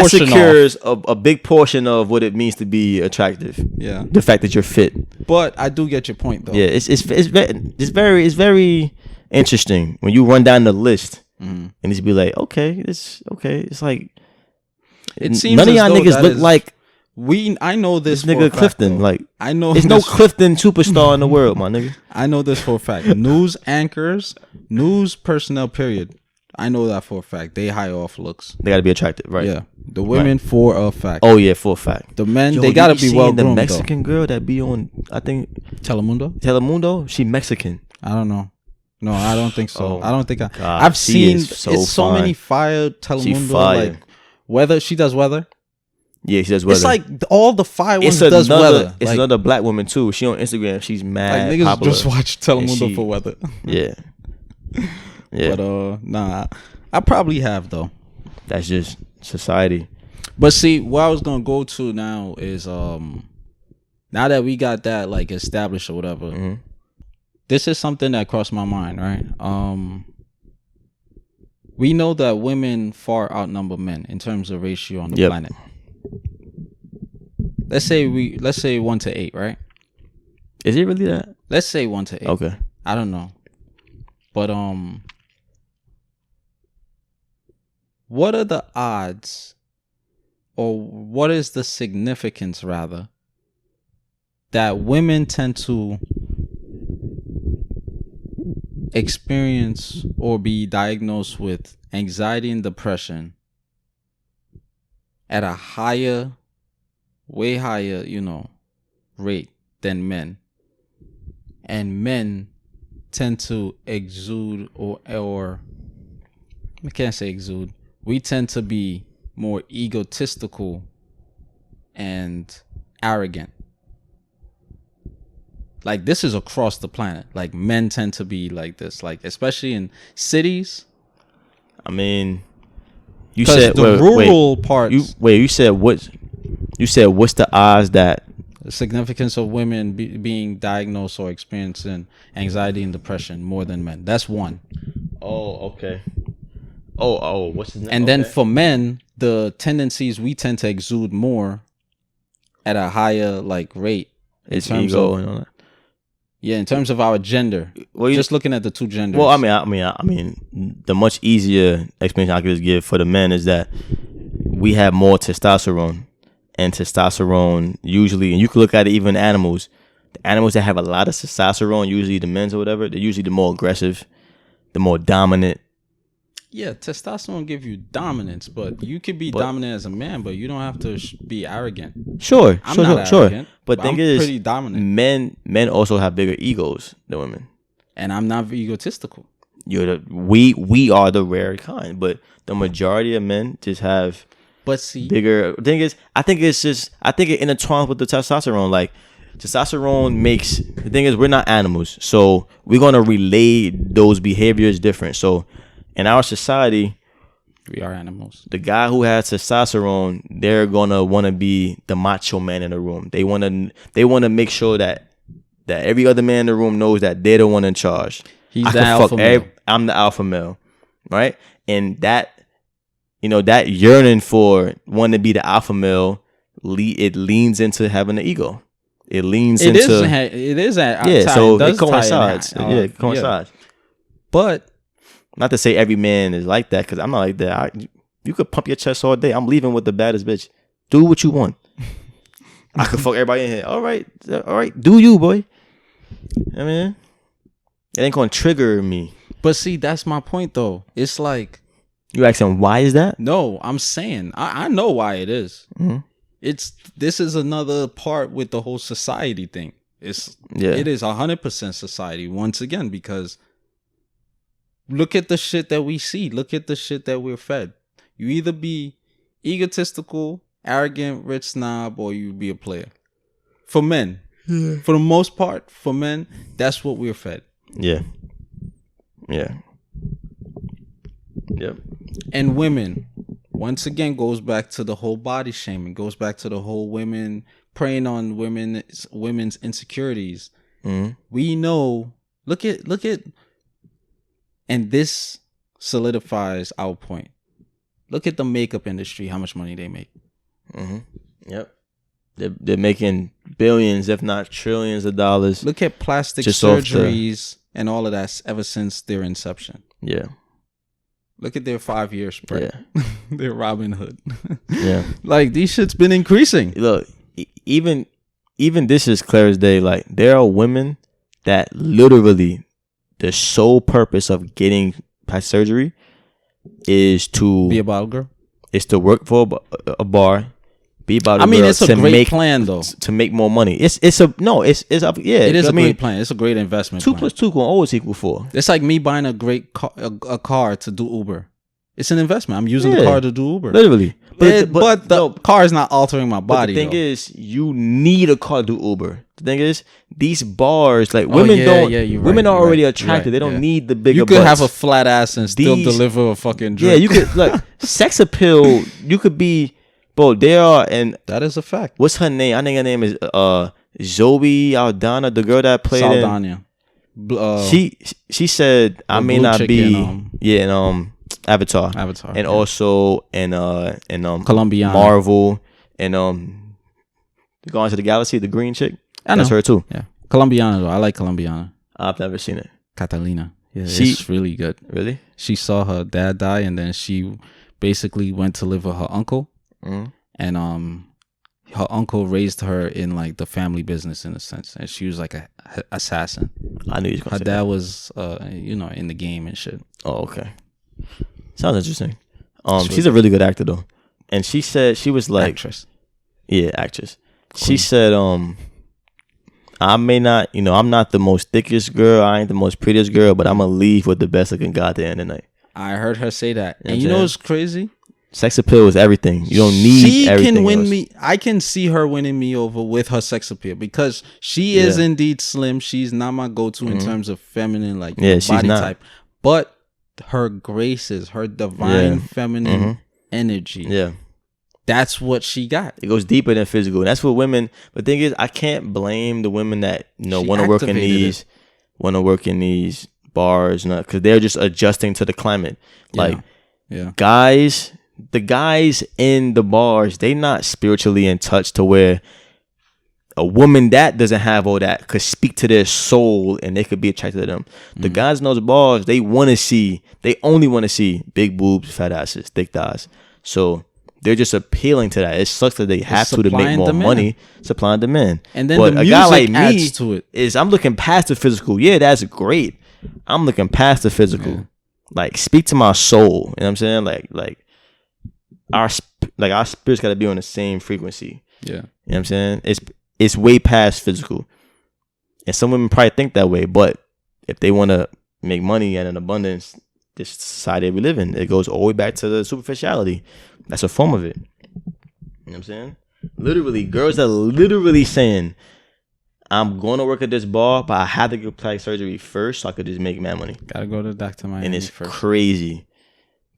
[SPEAKER 2] secures a big portion of what it means to be attractive.
[SPEAKER 1] Yeah,
[SPEAKER 2] the fact that you're fit.
[SPEAKER 1] But I do get your point, though.
[SPEAKER 2] Yeah, it's very interesting when you run down the list and it's be like, okay. It's like
[SPEAKER 1] it seems
[SPEAKER 2] none of y'all niggas look like.
[SPEAKER 1] I know this
[SPEAKER 2] nigga Clifton.
[SPEAKER 1] Fact,
[SPEAKER 2] like
[SPEAKER 1] I know
[SPEAKER 2] there's no Clifton superstar in the world, my nigga.
[SPEAKER 1] I know this for a fact. News anchors, news personnel, period. I know that for a fact. They hire off looks.
[SPEAKER 2] They gotta be attractive, right?
[SPEAKER 1] Yeah. The women for a fact.
[SPEAKER 2] Oh yeah, for a fact.
[SPEAKER 1] The men, they gotta be well groomed.
[SPEAKER 2] The Mexican girl that be on, I think Telemundo. She Mexican.
[SPEAKER 1] I don't know. No, I don't think so. I don't think
[SPEAKER 2] God,
[SPEAKER 1] I've seen so many fire Telemundo.
[SPEAKER 2] She fire.
[SPEAKER 1] Like weather. She does weather.
[SPEAKER 2] Yeah, she does weather.
[SPEAKER 1] It's like all the fire ones does weather.
[SPEAKER 2] It's another black woman too. She on Instagram. She's mad.
[SPEAKER 1] Like niggas
[SPEAKER 2] popular.
[SPEAKER 1] just watch Telemundo for weather.
[SPEAKER 2] Yeah. Yeah.
[SPEAKER 1] But nah, I probably have though.
[SPEAKER 2] That's just society.
[SPEAKER 1] But see, what I was gonna go to now is now that we got that like established or whatever, this is something that crossed my mind, right? We know that women far outnumber men in terms of ratio on the planet. Let's say 1 to 8, right?
[SPEAKER 2] Is it really that?
[SPEAKER 1] Let's say 1 to 8.
[SPEAKER 2] Okay.
[SPEAKER 1] I don't know. But what are the odds, or what is the significance rather, that women tend to experience or be diagnosed with anxiety and depression at a higher, way higher, rate than men, and men tend to exude or I can't say exude. We tend to be more egotistical and arrogant. Like this is across the planet. Like men tend to be like this, like especially in cities.
[SPEAKER 2] I mean, you said
[SPEAKER 1] the rural parts.
[SPEAKER 2] You said what? You said what's the odds that
[SPEAKER 1] the significance of women being diagnosed or experiencing anxiety and depression more than men? That's one.
[SPEAKER 2] Oh, okay. Oh, what's his name?
[SPEAKER 1] And then for men, the tendencies we tend to exude more at a higher like rate.
[SPEAKER 2] It's ego and all that.
[SPEAKER 1] Yeah, in terms of our gender. Well, just looking at the two genders.
[SPEAKER 2] Well, I mean, the much easier explanation I could just give for the men is that we have more testosterone, and testosterone usually, and you can look at it even in animals. The animals that have a lot of testosterone, usually the men's or whatever, they're usually the more aggressive. the more dominant.
[SPEAKER 1] Yeah, testosterone give you dominance, but you could be dominant as a man, but you don't have to be arrogant.
[SPEAKER 2] Sure. But
[SPEAKER 1] I'm
[SPEAKER 2] thing is,
[SPEAKER 1] pretty dominant.
[SPEAKER 2] Men also have bigger egos than women,
[SPEAKER 1] and I'm not egotistical.
[SPEAKER 2] We are the rare kind, but the majority of men just have.
[SPEAKER 1] But see,
[SPEAKER 2] bigger. Thing is, I think it intertwines with the testosterone. Like testosterone makes the thing is we're not animals, so we're gonna relay those behaviors different. So in our society,
[SPEAKER 1] we are animals.
[SPEAKER 2] The guy who has testosterone, they're gonna want to be the macho man in the room. They want to make sure that every other man in the room knows that they're the one in charge.
[SPEAKER 1] He's the alpha male.
[SPEAKER 2] I'm the alpha male, right? And that yearning for wanting to be the alpha male, it leans into having an ego. It leans into so it coincides. It coincides.
[SPEAKER 1] But
[SPEAKER 2] not to say every man is like that, because I'm not like that. You could pump your chest all day. I'm leaving with the baddest bitch. Do what you want. I could fuck everybody in here. All right. Do you, boy? I mean, it ain't gonna trigger me.
[SPEAKER 1] But see, that's my point, though. It's like
[SPEAKER 2] you asking why is that?
[SPEAKER 1] No, I'm saying I know why it is.
[SPEAKER 2] Mm-hmm.
[SPEAKER 1] This is another part with the whole society thing. It is 100% society once again, because look at the shit that we see. Look at the shit that we're fed. You either be egotistical, arrogant, rich snob, or you be a player. For men, for the most part, for men, that's what we're fed.
[SPEAKER 2] Yeah. Yep.
[SPEAKER 1] And women, once again, goes back to the whole body shaming. Goes back to the whole women preying on women's insecurities.
[SPEAKER 2] Mm-hmm.
[SPEAKER 1] We know. Look at. And this solidifies our point. Look at the makeup industry, how much money they make.
[SPEAKER 2] Mm-hmm. Yep. They're making billions, if not trillions of dollars.
[SPEAKER 1] Look at plastic surgeries and all of that ever since their inception.
[SPEAKER 2] Yeah.
[SPEAKER 1] Look at their 5-year spread. Yeah. Their Robin Hood.
[SPEAKER 2] Yeah.
[SPEAKER 1] Like, these shit's been increasing.
[SPEAKER 2] Look, even this is clear as day. Like, there are women that literally the sole purpose of getting plastic surgery is to
[SPEAKER 1] be a bottle girl.
[SPEAKER 2] Is to work for a bar, be a bottle girl.
[SPEAKER 1] I mean, it's a great plan though.
[SPEAKER 2] To make more money. It is a great
[SPEAKER 1] plan. It's a great investment.
[SPEAKER 2] 2 + 2 can always equal 4.
[SPEAKER 1] It's like me buying a great car to do Uber. It's an investment. I'm using the car to do Uber.
[SPEAKER 2] Literally.
[SPEAKER 1] But the car is not altering my body.
[SPEAKER 2] The thing is, you need a car to do Uber. The thing is, these bars, like women are already attracted. They don't need the bigger.
[SPEAKER 1] You could have a flat ass and still deliver a fucking drink.
[SPEAKER 2] Yeah, you could like sex appeal. You could be, bro. There are, and
[SPEAKER 1] that is a fact.
[SPEAKER 2] What's her name? I think her name is Zoe Aldana, the girl that played
[SPEAKER 1] Saldana.
[SPEAKER 2] She said I may not be Avatar, and also in
[SPEAKER 1] Colombiana,
[SPEAKER 2] Marvel, and Going to the Galaxy, the green chick. That's her too.
[SPEAKER 1] Yeah, Colombiana though. I like Colombiana.
[SPEAKER 2] I've never seen it.
[SPEAKER 1] Catalina. Yeah, it's really good.
[SPEAKER 2] Really?
[SPEAKER 1] She saw her dad die, and then she basically went to live with her uncle, and her uncle raised her in like the family business in a sense, and she was like a assassin.
[SPEAKER 2] I knew you was gonna
[SPEAKER 1] her dad was in the game and shit.
[SPEAKER 2] Oh, okay. Sounds interesting. She's a really good actor though, and she said she was like
[SPEAKER 1] actress.
[SPEAKER 2] Yeah, actress. Queen. She said, I may not, I'm not the most thickest girl. I ain't the most prettiest girl, but I'm gonna leave with the best looking guy at the end of the night.
[SPEAKER 1] I heard her say that, and you know what's crazy?
[SPEAKER 2] Sex appeal is everything. You don't need everything. She can win
[SPEAKER 1] me. I can see her winning me over with her sex appeal because she is indeed slim. She's not my go-to in terms of feminine, like body type, but her graces, her divine feminine energy.
[SPEAKER 2] Yeah.
[SPEAKER 1] That's what she got.
[SPEAKER 2] It goes deeper than physical. And that's what women. But the thing is, I can't blame the women that want to work in these bars, because they're just adjusting to the climate. Like, the guys in the bars, they not spiritually in touch to where a woman that doesn't have all that could speak to their soul and they could be attracted to them. The guys in those bars, they only want to see big boobs, fat asses, thick thighs. So they're just appealing to that. It sucks that they have to make more money, supply and demand.
[SPEAKER 1] And then the music adds to it.
[SPEAKER 2] I'm looking past the physical. Yeah, that's great. I'm looking past the physical. Yeah. Like, speak to my soul. You know what I'm saying? Like our spirits got to be on the same frequency.
[SPEAKER 1] Yeah.
[SPEAKER 2] You know what I'm saying? It's way past physical. And some women probably think that way, but if they want to make money and in abundance, this society we live in, it goes all the way back to the superficiality. That's a form of it. You know what I'm saying? Literally, girls are literally saying, I'm going to work at this bar, but I have to get plastic surgery first so I could just make mad money.
[SPEAKER 1] Gotta go to Dr. Miami
[SPEAKER 2] and it's
[SPEAKER 1] first.
[SPEAKER 2] Crazy.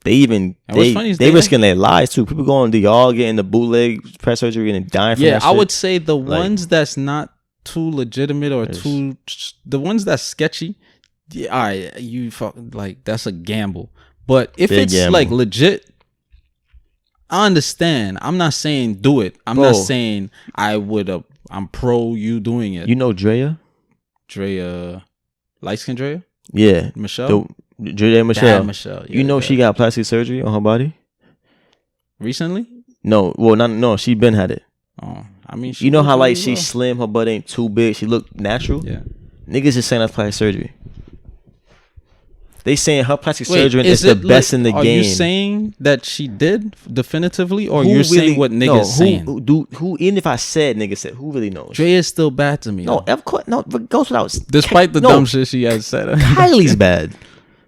[SPEAKER 2] They risking their lives too. People going to y'all getting the bootleg plastic surgery and dying from that shit.
[SPEAKER 1] I would say the ones that's not too legitimate or the ones that's sketchy, yeah, all right, like that's a gamble. But if it's like legit, I understand. I'm not saying do it. I'm not saying I would. I'm pro you doing it.
[SPEAKER 2] You know Drea,
[SPEAKER 1] light skin Drea.
[SPEAKER 2] Yeah,
[SPEAKER 1] Michelle.
[SPEAKER 2] Drea Michelle.
[SPEAKER 1] Michelle. Yeah,
[SPEAKER 2] you know she got plastic surgery on her body
[SPEAKER 1] recently.
[SPEAKER 2] No, well, no, she been had it.
[SPEAKER 1] Oh, I mean,
[SPEAKER 2] you know how like she slim, her butt ain't too big, she look natural.
[SPEAKER 1] Yeah,
[SPEAKER 2] niggas is saying that's plastic surgery. They saying her plastic surgery is the best in the game. Are you
[SPEAKER 1] saying that she did definitively, or you're saying what niggas saying?
[SPEAKER 2] Who? Even if I said niggas said, who really knows?
[SPEAKER 1] Dre is still bad to me.
[SPEAKER 2] No, of course, no. But goes without.
[SPEAKER 1] Despite the dumb shit she has said,
[SPEAKER 2] Kylie's bad,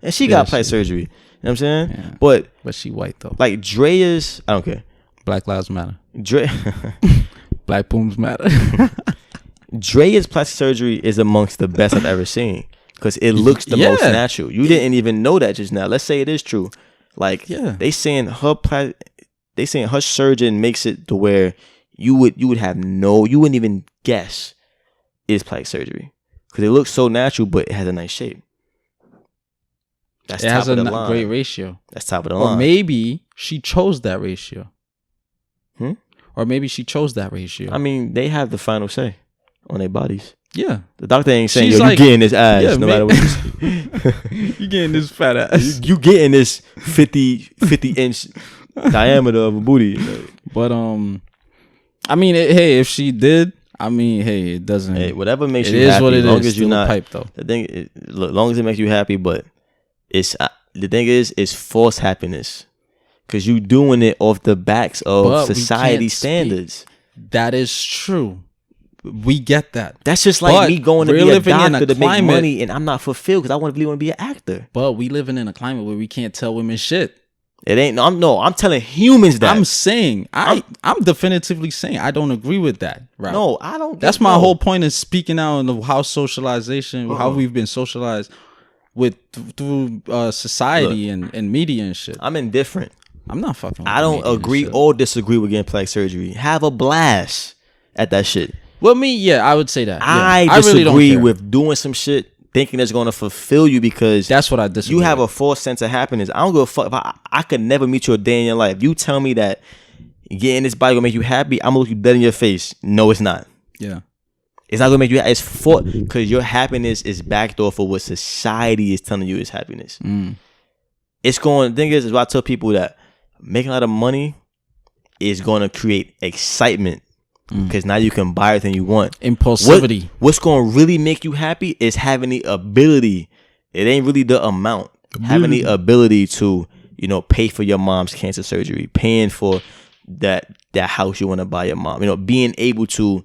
[SPEAKER 2] and she got plastic surgery. You know what I'm saying? Yeah. But
[SPEAKER 1] she white though.
[SPEAKER 2] Like Drea's, I don't care.
[SPEAKER 1] Black lives matter.
[SPEAKER 2] Dre,
[SPEAKER 1] Black booms matter.
[SPEAKER 2] Drea's plastic surgery is amongst the best I've ever seen. Because it looks the most natural. You didn't even know that just now. Let's say it is true. Like they saying her surgeon makes it to where you would you wouldn't even guess it's plastic surgery. Because it looks so natural, but it has a nice shape.
[SPEAKER 1] It has a great ratio.
[SPEAKER 2] That's top of the line.
[SPEAKER 1] Or maybe she chose that ratio. Or maybe she chose that ratio.
[SPEAKER 2] I mean, they have the final say on their bodies.
[SPEAKER 1] Yeah.
[SPEAKER 2] The doctor ain't saying, yo, you getting this ass no matter what you say.
[SPEAKER 1] You getting this fat ass.
[SPEAKER 2] You getting this 50 inch diameter of a booty.
[SPEAKER 1] But, I mean, hey, if she did, I mean, hey, it doesn't.
[SPEAKER 2] Hey, whatever makes you happy.
[SPEAKER 1] What it
[SPEAKER 2] as long
[SPEAKER 1] is.
[SPEAKER 2] As you're not.
[SPEAKER 1] Pipe, though.
[SPEAKER 2] The thing is, look, as long as it makes you happy, but the thing is, it's false happiness. Because you doing it off the backs of society standards.
[SPEAKER 1] That is true. We get that.
[SPEAKER 2] That's just like me going to be a doctor to make money, and I'm not fulfilled because I want to be a actor.
[SPEAKER 1] But we living in a climate where we can't tell women shit.
[SPEAKER 2] It ain't. I'm telling humans that.
[SPEAKER 1] I'm saying. I'm definitively saying I don't agree with that. Right?
[SPEAKER 2] No, I don't.
[SPEAKER 1] That's my whole point of speaking out of how socialization, how we've been socialized through society and media and shit.
[SPEAKER 2] I'm indifferent.
[SPEAKER 1] I'm not fucking.
[SPEAKER 2] I don't agree or disagree with getting plastic surgery. Have a blast at that shit.
[SPEAKER 1] Well, I would say that. Yeah.
[SPEAKER 2] I disagree really with doing some shit thinking it's going to fulfill you because
[SPEAKER 1] that's what I disagree.
[SPEAKER 2] You have a false sense of happiness. I don't give a fuck if I could never meet you a day in your life. You tell me that getting this body gonna make you happy, I'm gonna look you dead in your face. No, it's not.
[SPEAKER 1] Yeah,
[SPEAKER 2] it's not gonna make you. It's for because your happiness is backed off of what society is telling you is happiness. It's going. The thing is what I tell people that making a lot of money is going to create excitement. Because now you can buy everything you want.
[SPEAKER 1] Impulsivity.
[SPEAKER 2] What's going to really make you happy is having the ability. It ain't really the amount. Having the ability to, pay for your mom's cancer surgery, paying for that house you want to buy your mom. Being able to,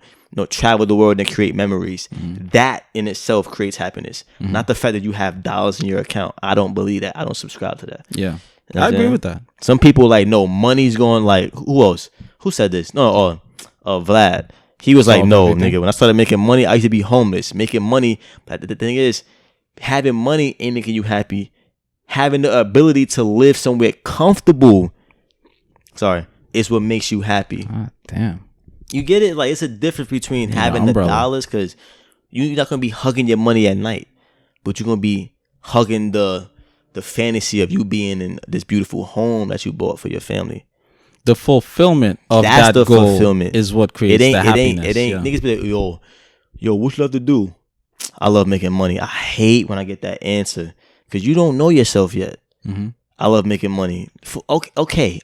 [SPEAKER 2] travel the world and create memories. That in itself creates happiness. Not the fact that you have dollars in your account. I don't believe that. I don't subscribe to that.
[SPEAKER 1] Yeah, I agree with that.
[SPEAKER 2] Some people no, money's going who else? Who said this? No, Vlad. He was like, no, nigga, when I started making money, I used to be homeless. Making money, but the thing is, having money ain't making you happy. Having the ability to live somewhere comfortable, is what makes you happy.
[SPEAKER 1] Damn.
[SPEAKER 2] You get it? It's a difference between having the dollars, because you're not going to be hugging your money at night, but you're going to be hugging the fantasy of you being in this beautiful home that you bought for your family.
[SPEAKER 1] The fulfillment of that goal is what creates the happiness.
[SPEAKER 2] It ain't. Niggas be like, yo, what you love to do? I love making money. I hate when I get that answer because you don't know yourself yet. I love making money. Okay.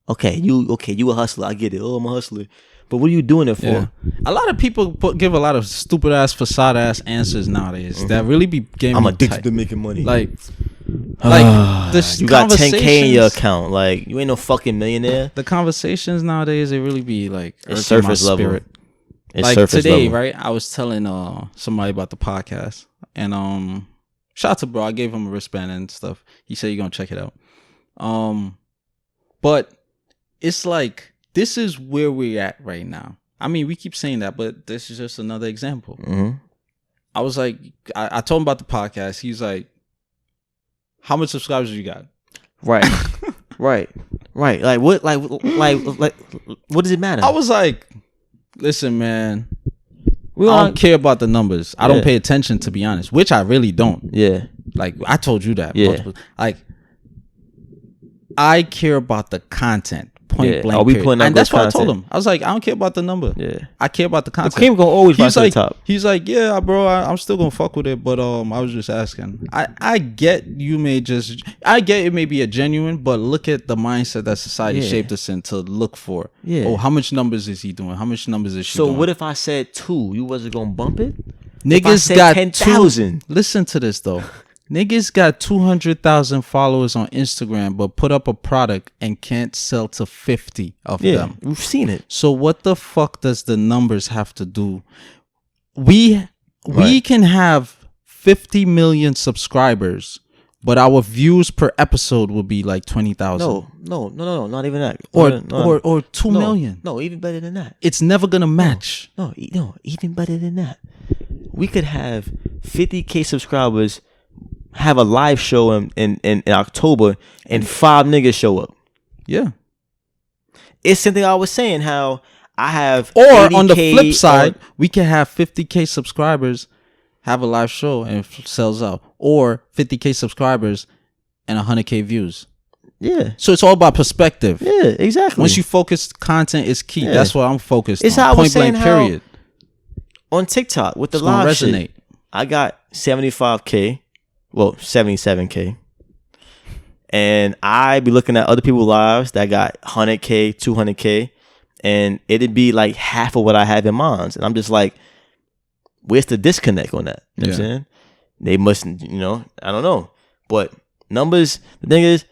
[SPEAKER 2] You a hustler. I get it. Oh, I'm a hustler. But what are you doing it for?
[SPEAKER 1] Yeah. A lot of people give a lot of stupid ass facade ass answers nowadays that really be getting.
[SPEAKER 2] I'm addicted to making money.
[SPEAKER 1] Like this.
[SPEAKER 2] You got 10K in your account. Like you ain't no fucking millionaire.
[SPEAKER 1] The conversations nowadays, they really be like
[SPEAKER 2] it's surface
[SPEAKER 1] my
[SPEAKER 2] level.
[SPEAKER 1] Spirit.
[SPEAKER 2] It's
[SPEAKER 1] like
[SPEAKER 2] surface
[SPEAKER 1] today,
[SPEAKER 2] level.
[SPEAKER 1] right? I was telling somebody about the podcast, and shout out to bro. I gave him a wristband and stuff. He said you're gonna check it out. But it's like this is where we're at right now. I mean, we keep saying that, but this is just another example.
[SPEAKER 2] Mm-hmm.
[SPEAKER 1] I was like, I told him about the podcast. He's like, how much subscribers you got?
[SPEAKER 2] Right. Right. Like what? Like what does it matter?
[SPEAKER 1] I was like, listen, man. I don't care about the numbers. I don't pay attention, to be honest, which I really don't.
[SPEAKER 2] Yeah.
[SPEAKER 1] Like I told you that.
[SPEAKER 2] Yeah.
[SPEAKER 1] Like I care about the content. Point blank.
[SPEAKER 2] Are we putting out
[SPEAKER 1] and that's what
[SPEAKER 2] content?
[SPEAKER 1] I told him. I was like, I don't care about the number.
[SPEAKER 2] Yeah.
[SPEAKER 1] I care about the content.
[SPEAKER 2] The cream gonna always rise to the top.
[SPEAKER 1] He's like, yeah, bro, I'm still gonna fuck with it, but I was just asking. I get it may be a genuine, but look at the mindset that society shaped us in to look for.
[SPEAKER 2] Yeah.
[SPEAKER 1] Oh, how much numbers is he doing? How much numbers is she doing?
[SPEAKER 2] So what if I said 2? You wasn't gonna bump it?
[SPEAKER 1] Niggas got
[SPEAKER 2] 10,000.
[SPEAKER 1] Listen to this though. Niggas got 200,000 followers on Instagram, but put up a product and can't sell to 50 of them.
[SPEAKER 2] We've seen it.
[SPEAKER 1] So what the fuck does the numbers have to do? We can have 50 million subscribers, but our views per episode will be like 20,000.
[SPEAKER 2] No, not even that.
[SPEAKER 1] Or 2 million.
[SPEAKER 2] No, even better than that.
[SPEAKER 1] It's never gonna match.
[SPEAKER 2] No, even better than that. We could have 50K subscribers, have a live show in October, and 5 niggas show up.
[SPEAKER 1] Yeah.
[SPEAKER 2] It's something I was saying, how I have
[SPEAKER 1] Or on the flip side, we can have 50K subscribers, have a live show, and it sells out. Or 50K subscribers and 100K views.
[SPEAKER 2] Yeah.
[SPEAKER 1] So it's all about perspective.
[SPEAKER 2] Yeah, exactly.
[SPEAKER 1] Once you focus, content is key.
[SPEAKER 2] Yeah.
[SPEAKER 1] That's what I'm focused
[SPEAKER 2] it's
[SPEAKER 1] on.
[SPEAKER 2] How I was
[SPEAKER 1] Point blank,
[SPEAKER 2] saying
[SPEAKER 1] period.
[SPEAKER 2] On TikTok with the
[SPEAKER 1] It's
[SPEAKER 2] live
[SPEAKER 1] resonate.
[SPEAKER 2] shit, I got 75K. Well, 77K. And I be looking at other people's lives that got 100K, 200K, and it'd be like half of what I have in mine. And I'm just like, where's the disconnect on that? You know what I'm saying? They mustn't, I don't know. But numbers, the thing is,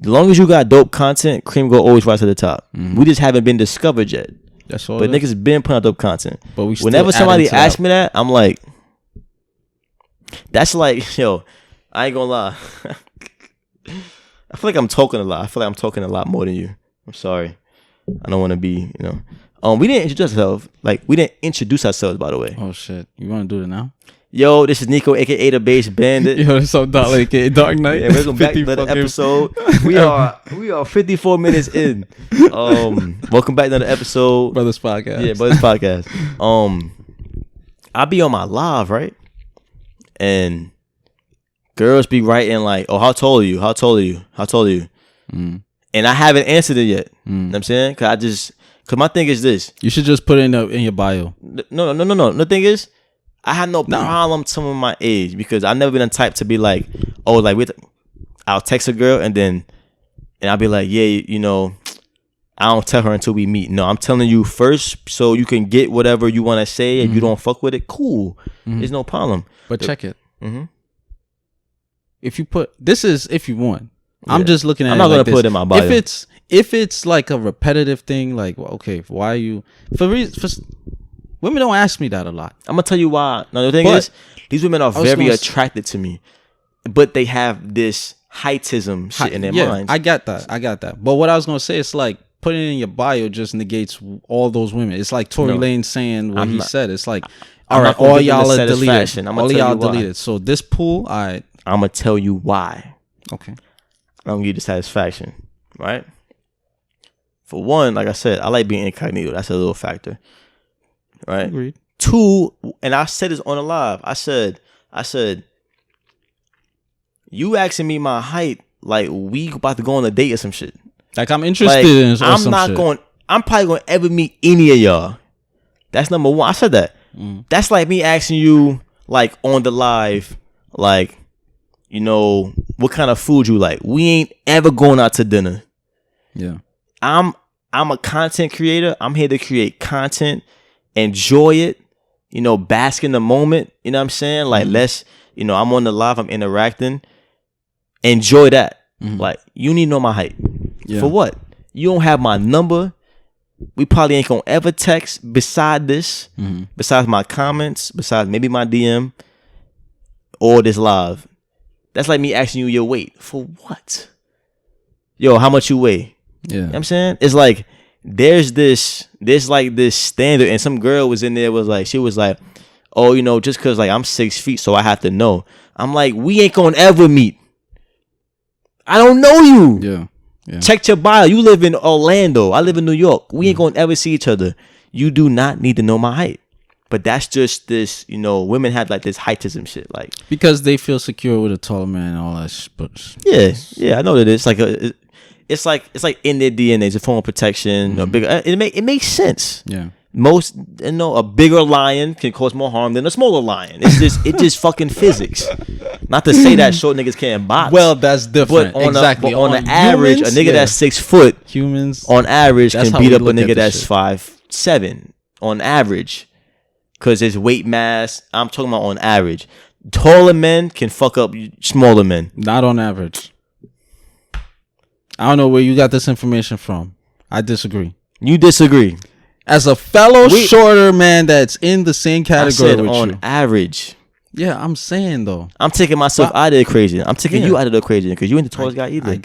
[SPEAKER 2] as long as you got dope content, cream go always rise to the top. We just haven't been discovered yet.
[SPEAKER 1] That's all.
[SPEAKER 2] But niggas been putting out dope content.
[SPEAKER 1] But
[SPEAKER 2] whenever somebody asks me that, I'm like, that's like, yo, I ain't gonna lie. I feel like I'm talking a lot. I feel like I'm talking a lot more than you. I'm sorry. I don't want to be, we didn't introduce ourselves. Like, we didn't introduce ourselves, by the way.
[SPEAKER 1] Oh, shit. You want to do it now?
[SPEAKER 2] Yo, this is Nico, a.k.a. the Bass Bandit.
[SPEAKER 1] Yo, this is Abdalla, a.k.a. Dark Knight.
[SPEAKER 2] Yeah, welcome back to another episode. We are 54 minutes in. Welcome back to another episode.
[SPEAKER 1] Brothers Podcast.
[SPEAKER 2] Yeah, Brothers Podcast. I be on my live, right? And girls be writing like, oh, how tall are you? How tall are you? How tall are you? And I haven't answered it yet. You know what I'm saying? Cause my thing is this.
[SPEAKER 1] You should just put it in your bio.
[SPEAKER 2] No. The thing is, I have no problem telling my age because I've never been the type to be like, oh, like I'll text a girl and I'll be like, yeah, I don't tell her until we meet. No, I'm telling you first so you can get whatever you want to say. If you don't fuck with it, cool. There's no problem.
[SPEAKER 1] But check it. If you put if you want. Yeah. I'm just looking at.
[SPEAKER 2] I'm not gonna put it in my bio.
[SPEAKER 1] If it's like a repetitive thing, like okay, why are you for women don't ask me that a lot.
[SPEAKER 2] I'm gonna tell you why. No, the thing is, these women are very attracted to me, but they have this heightism shit in their minds.
[SPEAKER 1] I got that. But what I was gonna say is like putting it in your bio just negates all those women. It's like Tory Lanez saying what he said. It's like, all right, all y'all are deleted. All y'all deleted. So this pool, I'm
[SPEAKER 2] gonna tell you why.
[SPEAKER 1] Okay.
[SPEAKER 2] I'm gonna give you the satisfaction, right? For one, like I said, I like being incognito. That's a little factor, right?
[SPEAKER 1] Agreed.
[SPEAKER 2] 2, and I said this on the live. I said, you asking me my height, like we about to go on a date or some shit.
[SPEAKER 1] Like I'm interested in some shit.
[SPEAKER 2] I'm probably gonna ever meet any of y'all. That's number one. I said that. That's like me asking you, like on the live, like, what kind of food you like. We ain't ever going out to dinner.
[SPEAKER 1] Yeah.
[SPEAKER 2] I'm a content creator. I'm here to create content, enjoy it, bask in the moment. You know what I'm saying? Like, let's, I'm on the live, I'm interacting. Enjoy that. Like, you need to know my height. Yeah. For what? You don't have my number. We probably ain't gonna ever text beside this, besides my comments, besides maybe my DM or this live. That's like me asking you your weight. For what? Yo, how much you weigh? Yeah. You know what I'm saying? It's like there's like this standard, and some girl was in there she was like, oh, just cause like I'm 6 feet, so I have to know. I'm like, we ain't gonna ever meet. I don't know you. Yeah. Yeah. Check your bio. You live in Orlando. I live in New York. We ain't gonna ever see each other. You do not need to know my height. But that's just this, women have like this heightism shit, like
[SPEAKER 1] because they feel secure with a tall man and all that. But
[SPEAKER 2] yeah, I know that it's like it's like in their DNA. It's a form of protection. Bigger. It makes sense. Yeah. Most, a bigger lion can cause more harm than a smaller lion. It just fucking physics. Not to say that short niggas can't box.
[SPEAKER 1] Well, that's different.
[SPEAKER 2] But on
[SPEAKER 1] the
[SPEAKER 2] average, a nigga that's 6 foot,
[SPEAKER 1] humans
[SPEAKER 2] on average can beat up a nigga that's 5'7" on average, because his weight mass. I'm talking about on average. Taller men can fuck up smaller men.
[SPEAKER 1] Not on average. I don't know where you got this information from. I disagree.
[SPEAKER 2] You disagree.
[SPEAKER 1] As a fellow shorter man that's in the same category with
[SPEAKER 2] on
[SPEAKER 1] you.
[SPEAKER 2] Average.
[SPEAKER 1] Yeah, I'm saying though.
[SPEAKER 2] I'm taking myself out of the equation. I'm taking you out of the equation because you ain't the tallest guy either.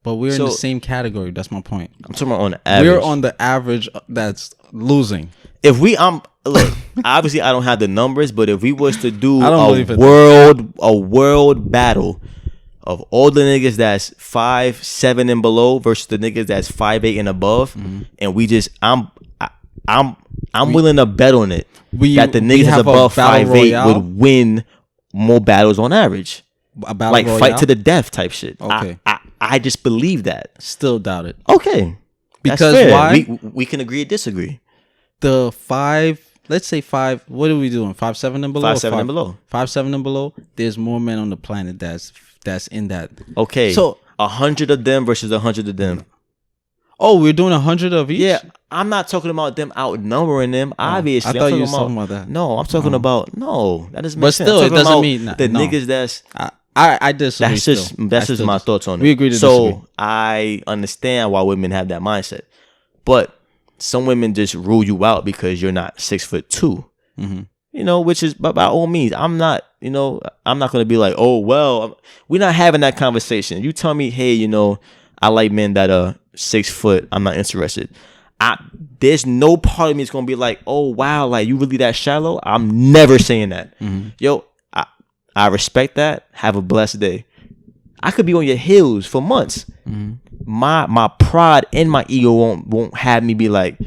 [SPEAKER 1] But we're in the same category. That's my point.
[SPEAKER 2] I'm talking about on average.
[SPEAKER 1] We're on the average that's losing.
[SPEAKER 2] If look, obviously I don't have the numbers, but if we was to do a world battle of all the niggas that's 5'7" and below versus the niggas that's 5'8" and above, and we just I'm willing to bet on it that the niggas that's above 5'8" would win more battles on average. A battle like royale? Fight to the death type shit. Okay, I just believe that.
[SPEAKER 1] Still doubt it.
[SPEAKER 2] Okay, because why? We can agree or disagree.
[SPEAKER 1] The let's say 5. What are we doing? 5'7" and below.
[SPEAKER 2] 5'7" and below.
[SPEAKER 1] 5'7" and below. There's more men on the planet that's in that.
[SPEAKER 2] Okay, so 100 of them versus 100 of them.
[SPEAKER 1] Oh, we're doing 100 of each?
[SPEAKER 2] Yeah, I'm not talking about them outnumbering them. Obviously,
[SPEAKER 1] I thought you were talking about that.
[SPEAKER 2] No, I'm talking about that doesn't make
[SPEAKER 1] but
[SPEAKER 2] sense.
[SPEAKER 1] But still, it doesn't mean
[SPEAKER 2] the niggas that's.
[SPEAKER 1] I disagree.
[SPEAKER 2] That's just my thoughts on it.
[SPEAKER 1] We agree to disagree.
[SPEAKER 2] So I understand why women have that mindset, but some women just rule you out because you're not 6'2". Which is by all means. I'm not gonna be like, oh well, we're not having that conversation. You tell me, hey, I like men that are 6 foot. I'm not interested. There's no part of me that's gonna be like, oh wow, like you really that shallow. I'm never saying that. Yo, I respect that. Have a blessed day. I could be on your heels for months. My pride and my ego won't have me be like,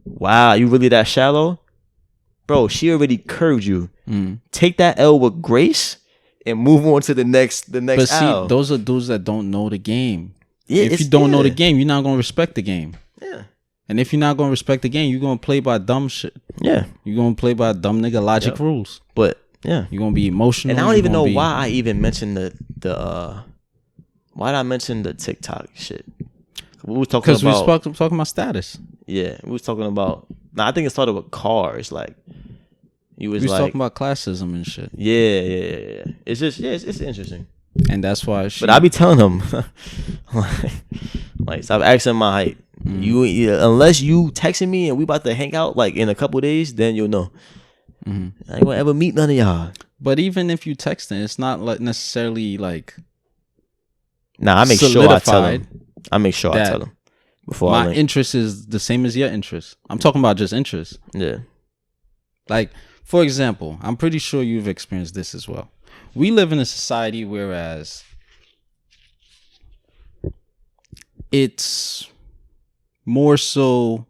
[SPEAKER 2] wow, you really that shallow? Bro, she already curved you. Take that L with grace and move on to the next But see, L.
[SPEAKER 1] Those are dudes that don't know the game. Yeah, if you don't know the game, you're not gonna respect the game. Yeah. And if you're not gonna respect the game, you're gonna play by dumb shit. Yeah. You're gonna play by dumb nigga logic rules.
[SPEAKER 2] But yeah,
[SPEAKER 1] you're gonna be emotional.
[SPEAKER 2] And I don't even know why I even mentioned why did I mention the TikTok shit? We was talking about
[SPEAKER 1] because we was talking about status.
[SPEAKER 2] Yeah, we was talking about. I think it started with cars. Like
[SPEAKER 1] we was talking about classism and shit.
[SPEAKER 2] Yeah. It's just it's interesting.
[SPEAKER 1] And that's why.
[SPEAKER 2] But I be telling them, like stop asking my height. You unless you texting me and we about to hang out like in a couple days, then you'll know. I ain't gonna ever meet none of y'all.
[SPEAKER 1] But even if you texting, it's not like necessarily like.
[SPEAKER 2] Nah, I make sure I tell them. I make sure I tell them before
[SPEAKER 1] my interest is the same as your interest. I'm talking about just interest. Yeah. Like, for example, I'm pretty sure you've experienced this as well. We live in a society whereas it's more so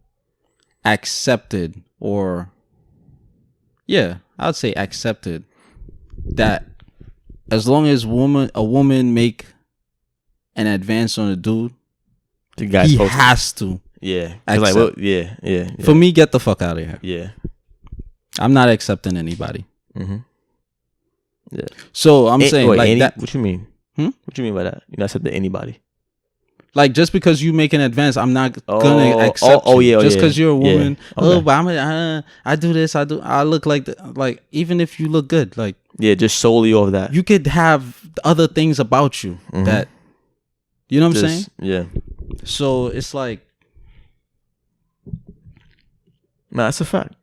[SPEAKER 1] accepted, or I would say accepted, that as long as a woman make an advance on a dude,
[SPEAKER 2] the guy's
[SPEAKER 1] he has to.
[SPEAKER 2] Yeah. Like, well, yeah.
[SPEAKER 1] For me, get the fuck out of here.
[SPEAKER 2] Yeah.
[SPEAKER 1] I'm not accepting anybody.
[SPEAKER 2] Yeah.
[SPEAKER 1] So I'm saying like that.
[SPEAKER 2] What you mean? What you mean by that? You're not accepting anybody?
[SPEAKER 1] Like, just because you make an advance, I'm not gonna accept you. Just because you're a woman. Yeah. Okay. But I do this. I look like even if you look good, like
[SPEAKER 2] just solely off that.
[SPEAKER 1] You could have other things about you that, you know what I'm saying?
[SPEAKER 2] Yeah.
[SPEAKER 1] So it's like,
[SPEAKER 2] nah, that's a fact.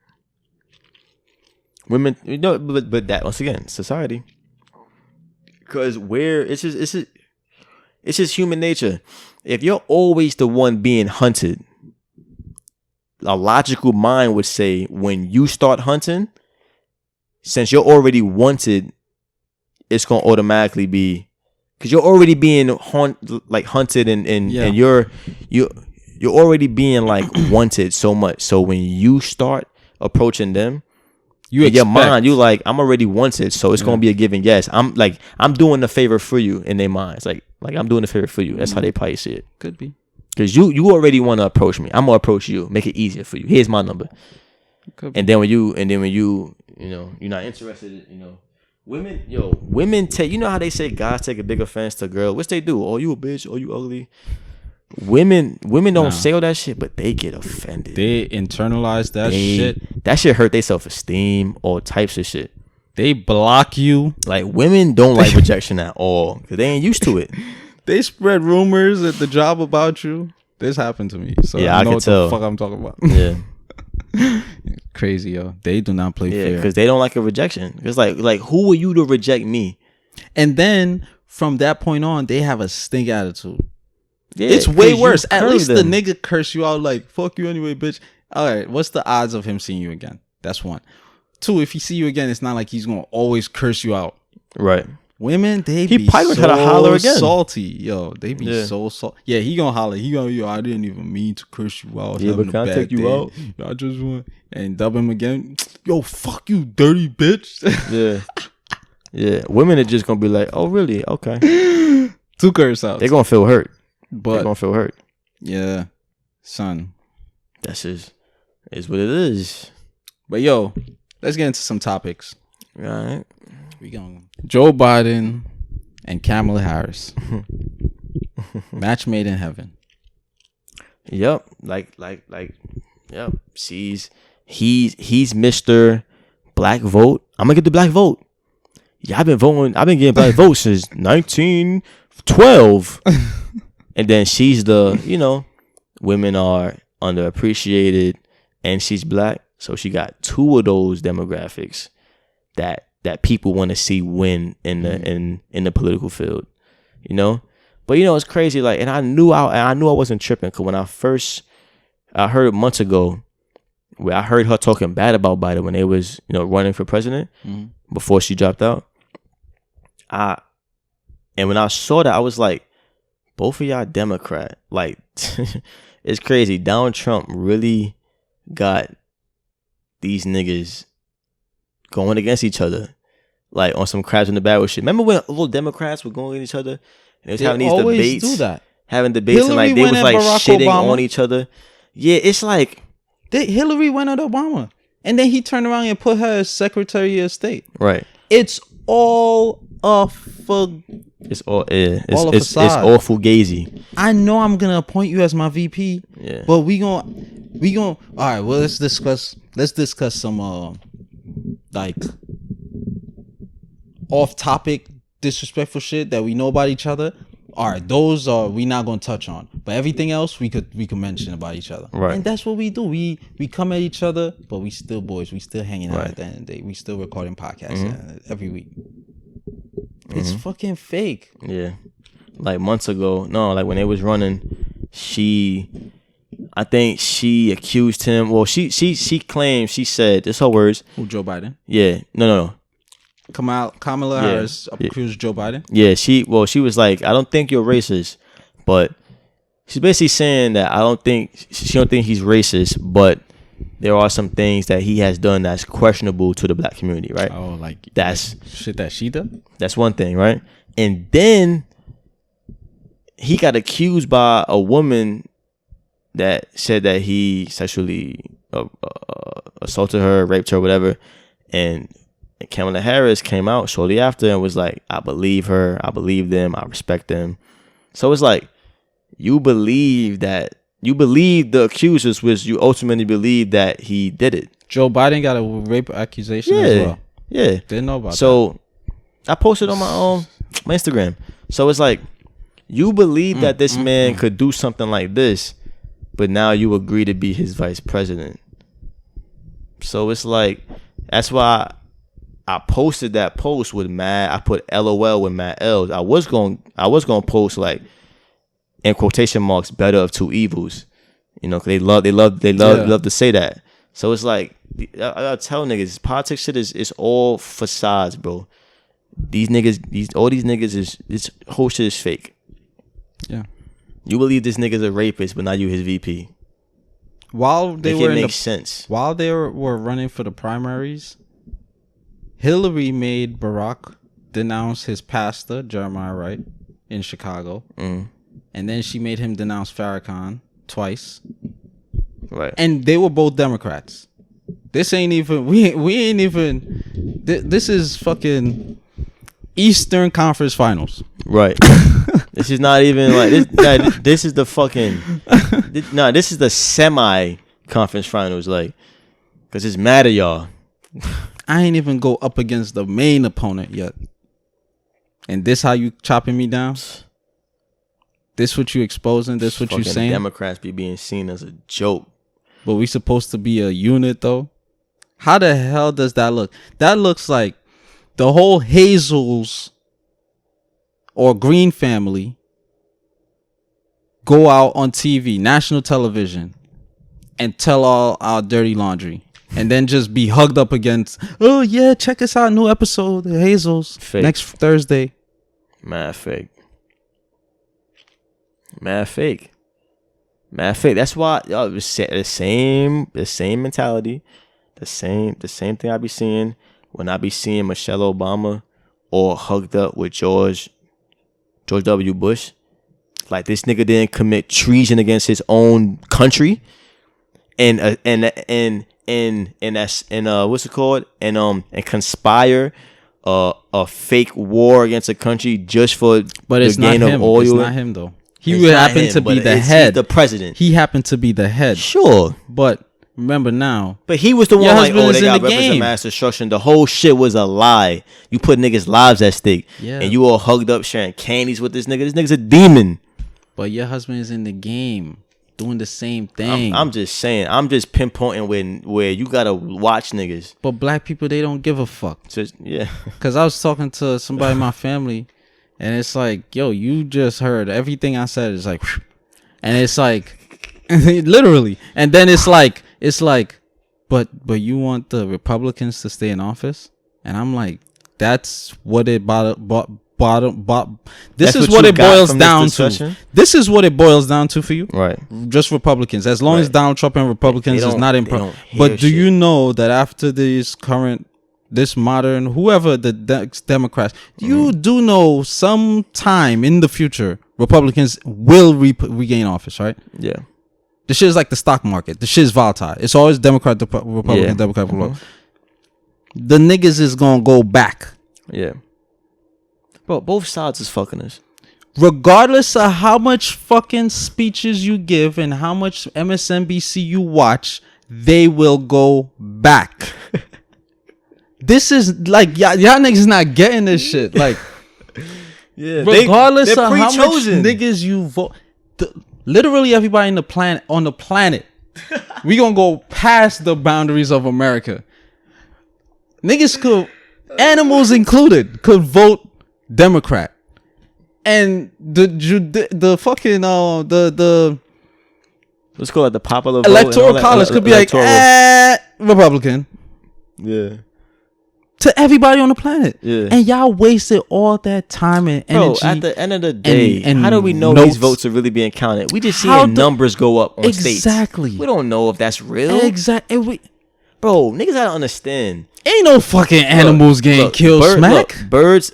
[SPEAKER 2] Women, but that once again, society. Because it's just human nature. If you're always the one being hunted, a logical mind would say when you start hunting, since you're already wanted, it's gonna automatically be because you're already being hunted and you're already being like wanted so much. So when you start approaching them, in your mind, you like, I'm already wanted, so it's gonna be a given yes. I'm doing a favor for you in their minds. Like I'm doing a favor for you. That's how they probably see it.
[SPEAKER 1] Could be.
[SPEAKER 2] Because you already want to approach me. I'm gonna approach you, make it easier for you. Here's my number. And then when you you're not interested, women take, how they say guys take a big offense to girls, which they do. Oh, you a bitch, oh, you ugly. Women don't say all that shit, but they get offended.
[SPEAKER 1] They internalize that shit.
[SPEAKER 2] That shit hurt their self-esteem, all types of shit.
[SPEAKER 1] They block you.
[SPEAKER 2] Like, women don't like rejection at all because they ain't used to it.
[SPEAKER 1] They spread rumors at the job about you. This happened to me. So
[SPEAKER 2] yeah, I can tell.
[SPEAKER 1] What the fuck I'm talking about.
[SPEAKER 2] Yeah.
[SPEAKER 1] Crazy, yo. They do not play fair.
[SPEAKER 2] Because they don't like a rejection. It's like, who are you to reject me?
[SPEAKER 1] And then from that point on, they have a stink attitude.
[SPEAKER 2] Yeah,
[SPEAKER 1] it's way worse. At least the nigga curse you out like, fuck you anyway, bitch. All right, what's the odds of him seeing you again? That's one. Two, if he see you again, it's not like he's gonna always curse you out.
[SPEAKER 2] Right.
[SPEAKER 1] Women, they
[SPEAKER 2] he
[SPEAKER 1] be
[SPEAKER 2] probably
[SPEAKER 1] so
[SPEAKER 2] gonna holler again.
[SPEAKER 1] Salty. Yo, they be so salty. Yeah, he gonna holler. He gonna, yo, I didn't even mean to curse you out.
[SPEAKER 2] Yeah, but can I take you out?
[SPEAKER 1] I just want and dub him again. Yo, fuck you, dirty bitch.
[SPEAKER 2] Yeah. Yeah. Women are just gonna be like, oh really? Okay.
[SPEAKER 1] Two curse outs.
[SPEAKER 2] They're gonna feel hurt.
[SPEAKER 1] But
[SPEAKER 2] they're gonna feel hurt.
[SPEAKER 1] Yeah. Son.
[SPEAKER 2] That's just is what it is.
[SPEAKER 1] But yo, let's get into some topics.
[SPEAKER 2] All right.
[SPEAKER 1] We going Joe Biden and Kamala Harris. Match made in heaven.
[SPEAKER 2] Yep. Like yep. He's Mr. Black vote. I'm gonna get the black vote. Yeah, I've been getting black votes since 1912. And then she's the, women are underappreciated and she's black. So she got two of those demographics that people want to see win in the political field, But it's crazy. Like, and I knew I wasn't tripping because when I heard months ago where I heard her talking bad about Biden when they was running for president before she dropped out. And when I saw that, I was like, both of y'all Democrat. Like, it's crazy. Donald Trump really got these niggas going against each other, like on some crabs in the barrel shit. Remember when little Democrats were going at each other and they was having these debates,
[SPEAKER 1] do that.
[SPEAKER 2] Having debates,
[SPEAKER 1] Hillary
[SPEAKER 2] and like they was like
[SPEAKER 1] Barack
[SPEAKER 2] shitting
[SPEAKER 1] Obama.
[SPEAKER 2] On each other. Yeah, it's like
[SPEAKER 1] Hillary went at Obama, and then he turned around and put her as Secretary of State.
[SPEAKER 2] Right.
[SPEAKER 1] It's all a
[SPEAKER 2] It's all fugazi.
[SPEAKER 1] I know I'm gonna appoint you as my VP.
[SPEAKER 2] Yeah.
[SPEAKER 1] But we gonna all right. Well, let's discuss some like off topic disrespectful shit that we know about each other. All right, those are we not gonna touch on. But everything else we could mention about each other.
[SPEAKER 2] Right.
[SPEAKER 1] And that's what we do. We come at each other, but we still boys. We still hanging out at the end of the day. We still recording podcasts every week. It's fucking fake.
[SPEAKER 2] Yeah. Like months ago, like when they was running, I think she accused him. Well, she claimed, she said, this her words.
[SPEAKER 1] Who, Joe Biden?
[SPEAKER 2] Yeah. No.
[SPEAKER 1] Kamala Harris accused Joe Biden?
[SPEAKER 2] Yeah, she was like, I don't think you're racist, but she's basically saying that she don't think he's racist, but there are some things that he has done that's questionable to the black community, right?
[SPEAKER 1] Oh, like
[SPEAKER 2] that's
[SPEAKER 1] shit that she did?
[SPEAKER 2] That's one thing, right? And then he got accused by a woman that said that he sexually assaulted her, raped her, whatever. And Kamala Harris came out shortly after and was like, I believe her, I believe them, I respect them. So it's like, you believe the accusers, which you ultimately believe that he did it.
[SPEAKER 1] Joe Biden got a rape accusation as well.
[SPEAKER 2] Yeah.
[SPEAKER 1] Didn't know about that.
[SPEAKER 2] So I posted on my Instagram. So it's like, you believe that this man could do something like this, but now you agree to be his vice president. So it's like, that's why I posted that post with I put LOL with mad L's. I was going to post like, in quotation marks, better of two evils. You know, 'cause they love to say that. So it's like, I tell niggas, politics shit is all facades, bro. These niggas, this whole shit is fake.
[SPEAKER 1] Yeah.
[SPEAKER 2] You believe this nigga's a rapist, but now you his VP.
[SPEAKER 1] While they
[SPEAKER 2] makes sense.
[SPEAKER 1] While they were running for the primaries, Hillary made Barack denounce his pastor, Jeremiah Wright, in Chicago. And then she made him denounce Farrakhan twice.
[SPEAKER 2] Right.
[SPEAKER 1] And they were both Democrats. This ain't even we ain't even this is fucking Eastern Conference Finals.
[SPEAKER 2] Right. This is not even like this. This is the fucking. This is the semi-conference finals, like, cause it's mad at y'all.
[SPEAKER 1] I ain't even go up against the main opponent yet, and this how you chopping me down? This what you exposing? This what you saying?
[SPEAKER 2] Democrats be being seen as a joke,
[SPEAKER 1] but we supposed to be a unit though. How the hell does that look? That looks like the whole Hazels or Green family go out on TV, national television, and tell all our dirty laundry, and then just be hugged up against, oh yeah, check us out, new episode of Hazels next Thursday.
[SPEAKER 2] Mad fake. That's why the same mentality, the same thing I be seeing when I be seeing Michelle Obama or hugged up with George W. Bush. Like, this nigga didn't commit treason against his own country, and what's it called? And conspire a fake war against a country just for the gain of oil.
[SPEAKER 1] It's not him though. He would happen to be the head,
[SPEAKER 2] the president.
[SPEAKER 1] He happened to be the head.
[SPEAKER 2] Sure,
[SPEAKER 1] but remember now.
[SPEAKER 2] But he was the one like, oh, they got weapons of mass destruction. The whole shit was a lie. You put niggas' lives at stake.
[SPEAKER 1] Yeah.
[SPEAKER 2] And you all hugged up sharing candies with this nigga. This nigga's a demon.
[SPEAKER 1] But your husband is in the game doing the same thing.
[SPEAKER 2] I'm just saying. I'm just pinpointing where you gotta watch niggas.
[SPEAKER 1] But black people, they don't give a fuck.
[SPEAKER 2] Just, yeah.
[SPEAKER 1] Because I was talking to somebody in my family, and it's like, yo, you just heard everything I said. Is like, and it's like, literally. And then it's like, but you want the Republicans to stay in office? And I'm like, that's what it this is what it boils down to. This is what it boils down to for you,
[SPEAKER 2] right?
[SPEAKER 1] Just Republicans. As long as Donald Trump and Republicans is not in. But do you know that after this modern, whoever the Democrats, you do know sometime in the future Republicans will regain office, right?
[SPEAKER 2] Yeah.
[SPEAKER 1] The shit is like the stock market. The shit is volatile. It's always Democrat, Republican, Democrat, Republican. The niggas is gonna go back.
[SPEAKER 2] Yeah. Bro, both sides is fucking us.
[SPEAKER 1] Regardless of how much fucking speeches you give and how much MSNBC you watch, they will go back. This is like y'all niggas not getting this shit. Like,
[SPEAKER 2] yeah,
[SPEAKER 1] regardless of how much niggas you vote, literally everybody on the planet, we gonna go past the boundaries of America. Niggas could, animals included, could vote Democrat, and the fucking the
[SPEAKER 2] let's call it the popular
[SPEAKER 1] electoral college could be like Republican.
[SPEAKER 2] Yeah.
[SPEAKER 1] To everybody on the planet.
[SPEAKER 2] Yeah.
[SPEAKER 1] And y'all wasted all that time and energy.
[SPEAKER 2] Bro, at the end of the day,
[SPEAKER 1] and
[SPEAKER 2] how do we know these votes are really being counted? We just seeing numbers go up on states.
[SPEAKER 1] Exactly.
[SPEAKER 2] We don't know if that's real.
[SPEAKER 1] Exactly.
[SPEAKER 2] Bro, niggas gotta understand.
[SPEAKER 1] Ain't no fucking animals getting killed, smack.
[SPEAKER 2] Birds.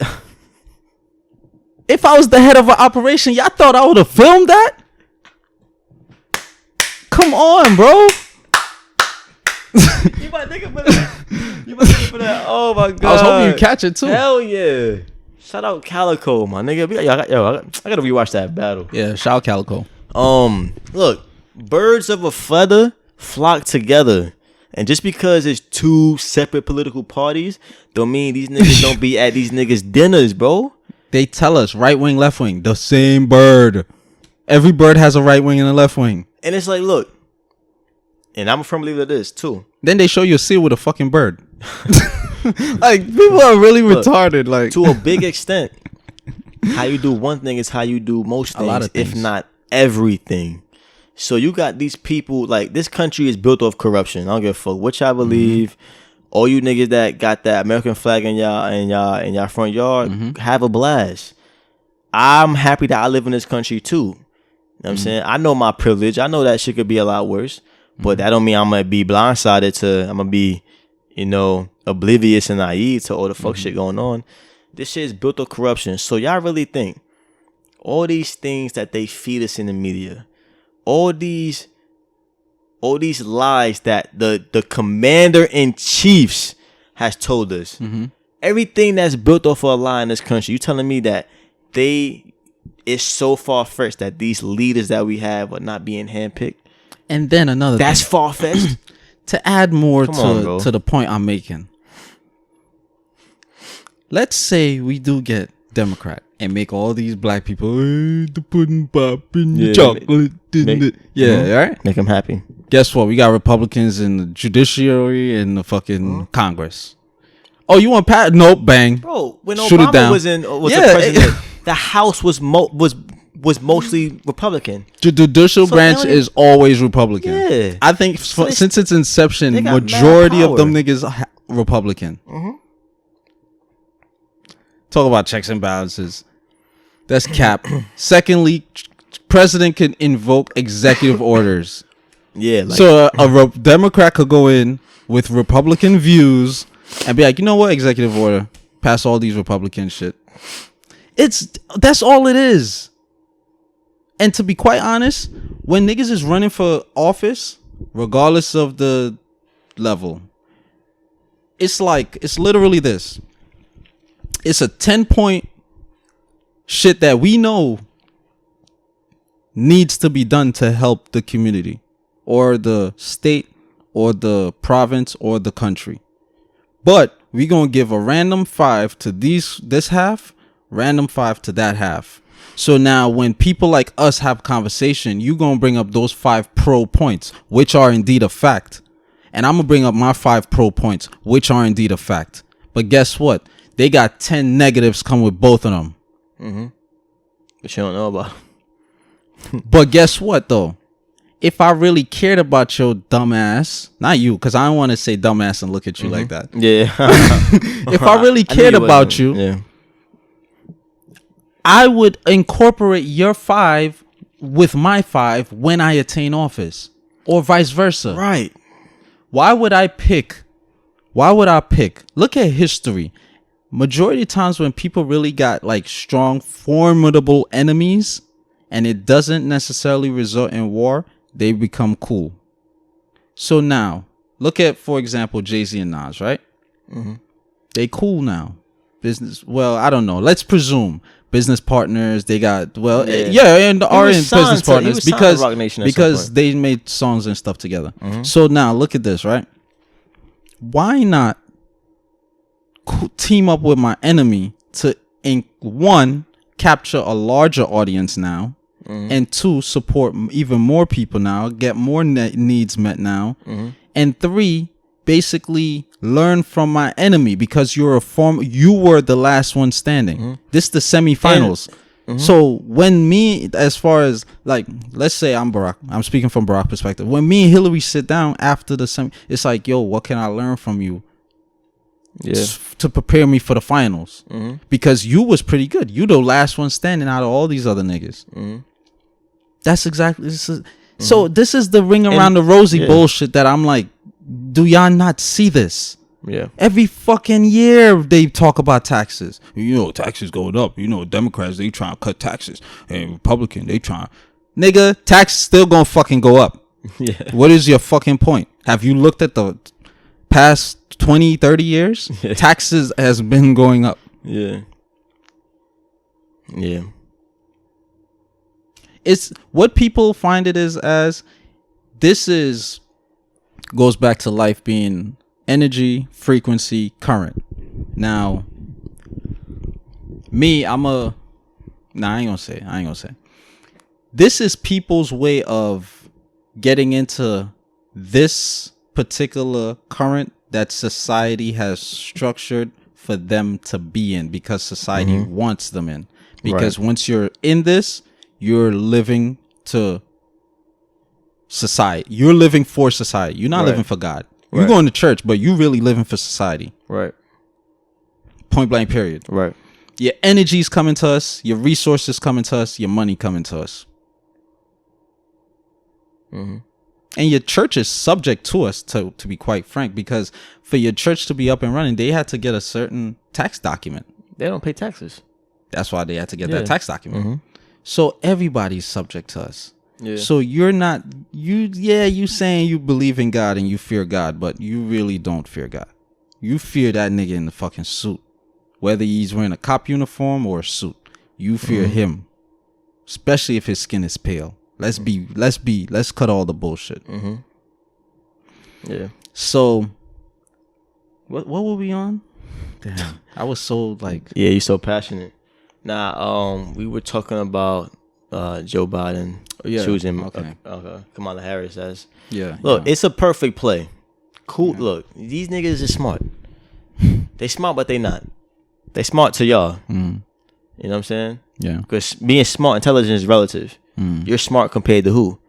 [SPEAKER 1] If I was the head of an operation, y'all thought I would have filmed that? Come on, bro.
[SPEAKER 2] You might think for that. Oh my god.
[SPEAKER 1] I was hoping you catch it too.
[SPEAKER 2] Hell yeah. Shout out Calico, my nigga. I gotta rewatch that battle.
[SPEAKER 1] Yeah, shout out Calico.
[SPEAKER 2] Look, birds of a feather flock together. And just because it's two separate political parties, don't mean these niggas don't be at these niggas' dinners, bro.
[SPEAKER 1] They tell us right wing, left wing, the same bird. Every bird has a right wing and a left wing.
[SPEAKER 2] And it's like, look, and I'm a firm believer of this too.
[SPEAKER 1] Then they show you a seal with a fucking bird. Like, people are really retarded. Like,
[SPEAKER 2] to a big extent, how you do one thing is how you do most things, a lot of things, if not everything. So you got these people, like, this country is built off corruption. I don't give a fuck what y'all believe. All you niggas that got that American flag in y'all front yard, have a blast. I'm happy that I live in this country too. You know what I'm saying? I know my privilege. I know that shit could be a lot worse. But that don't mean I'm gonna be blindsided to, I'm gonna be, you know, oblivious and naive to all the fuck shit going on. This shit is built of corruption. So y'all really think all these things that they feed us in the media, all these lies that the commander-in-chiefs has told us, everything that's built off of a lie in this country, you telling me that it's so far-fetched that these leaders that we have are not being handpicked?
[SPEAKER 1] And then another
[SPEAKER 2] that's
[SPEAKER 1] thing,
[SPEAKER 2] far-fetched.
[SPEAKER 1] To add more to the point I'm making. Let's say we do get Democrat and make all these black people, hey, the pudding pop in the chocolate. Right?
[SPEAKER 2] Make them happy.
[SPEAKER 1] Guess what? We got Republicans in the judiciary and the fucking Congress. Oh, you want Pat? Nope, bang.
[SPEAKER 2] Bro, when
[SPEAKER 1] Shoot
[SPEAKER 2] Obama
[SPEAKER 1] it down.
[SPEAKER 2] was the president, the House was mostly Republican.
[SPEAKER 1] The judicial branch is always Republican.
[SPEAKER 2] Yeah.
[SPEAKER 1] I think since its inception, majority of them niggas Republican. Talk about checks and balances. That's cap. Secondly, president can invoke executive orders.
[SPEAKER 2] Yeah. Like,
[SPEAKER 1] so a Democrat could go in with Republican views and be like, you know what, executive order, pass all these Republican shit. That's all it is. And to be quite honest, when niggas is running for office, regardless of the level, it's literally this. It's a 10-point shit that we know needs to be done to help the community or the state or the province or the country. But we gonna give a random 5 to this half, random 5 to that half. So now when people like us have conversation, you gonna bring up those 5 pro points, which are indeed a fact. And I'm gonna bring up my 5 pro points, which are indeed a fact. But guess what? They got 10 negatives come with both of them.
[SPEAKER 2] But you don't know about.
[SPEAKER 1] But guess what though? If I really cared about your dumb ass, not you, because I don't want to say dumbass and look at you like that.
[SPEAKER 2] Yeah.
[SPEAKER 1] If I really cared about you, I would incorporate your 5 with my 5 when I attain office, or vice versa.
[SPEAKER 2] Right.
[SPEAKER 1] Why would I pick? Look at history. Majority of times when people really got like strong, formidable enemies, and it doesn't necessarily result in war, they become cool. So now, look at, for example, Jay-Z and Nas, right? They cool now. Business, well, I don't know. Let's presume business partners. They got, and are in business partners because they made songs and stuff together. So now, look at this, right? Why not team up with my enemy to, one, capture a larger audience now, and 2, support even more people now, get more needs met now, and 3, basically learn from my enemy because you were the last one standing. This is the semifinals. So when me, as far as like, let's say I'm Barack, I'm speaking from Barack perspective. When me and Hillary sit down after the semi, it's like, yo, what can I learn from you? To prepare me for the finals, because you was pretty good. You the last one standing out of all these other niggas. That's exactly this is. So this is the ring around the rosy bullshit that I'm like, do y'all not see this?
[SPEAKER 2] Yeah.
[SPEAKER 1] Every fucking year they talk about taxes. You know, taxes going up. You know, Democrats, they trying to cut taxes, and Republican, they trying. Nigga, taxes still gonna fucking go up.
[SPEAKER 2] Yeah.
[SPEAKER 1] What is your fucking point? Have you looked at the past 20, 30 years? Taxes has been going up.
[SPEAKER 2] Yeah. Yeah.
[SPEAKER 1] It's what people find it is as this is goes back to life being energy, frequency, current. Now, me, I ain't gonna say. This is people's way of getting into this particular current that society has structured for them to be in because society wants them in. Because once you're in this, you're living to society. You're living for society. You're not living for God. You're going to church, but you really living for society.
[SPEAKER 2] Right.
[SPEAKER 1] Point blank period.
[SPEAKER 2] Right.
[SPEAKER 1] Your energy's coming to us. Your resources coming to us. Your money coming to us. And your church is subject to us, to be quite frank, because for your church to be up and running, they had to get a certain tax document.
[SPEAKER 2] They don't pay taxes.
[SPEAKER 1] That's why they had to get that tax document. So everybody's subject to us. Yeah. So you're not, you saying you believe in God and you fear God, but you really don't fear God. You fear that nigga in the fucking suit. Whether he's wearing a cop uniform or a suit, you fear him. Especially if his skin is pale. Let's cut all the bullshit.
[SPEAKER 2] Yeah.
[SPEAKER 1] So, what were we on? Damn, I was so like.
[SPEAKER 2] Yeah, you're so passionate. Nah, we were talking about Joe Biden choosing Kamala Harris as. Yeah. Look, it's a perfect play. Cool. Yeah. Look, these niggas are smart. They smart, but they not. They smart to y'all. You know what I'm saying? Yeah. Because being smart, intelligent is relative. You're smart compared to who?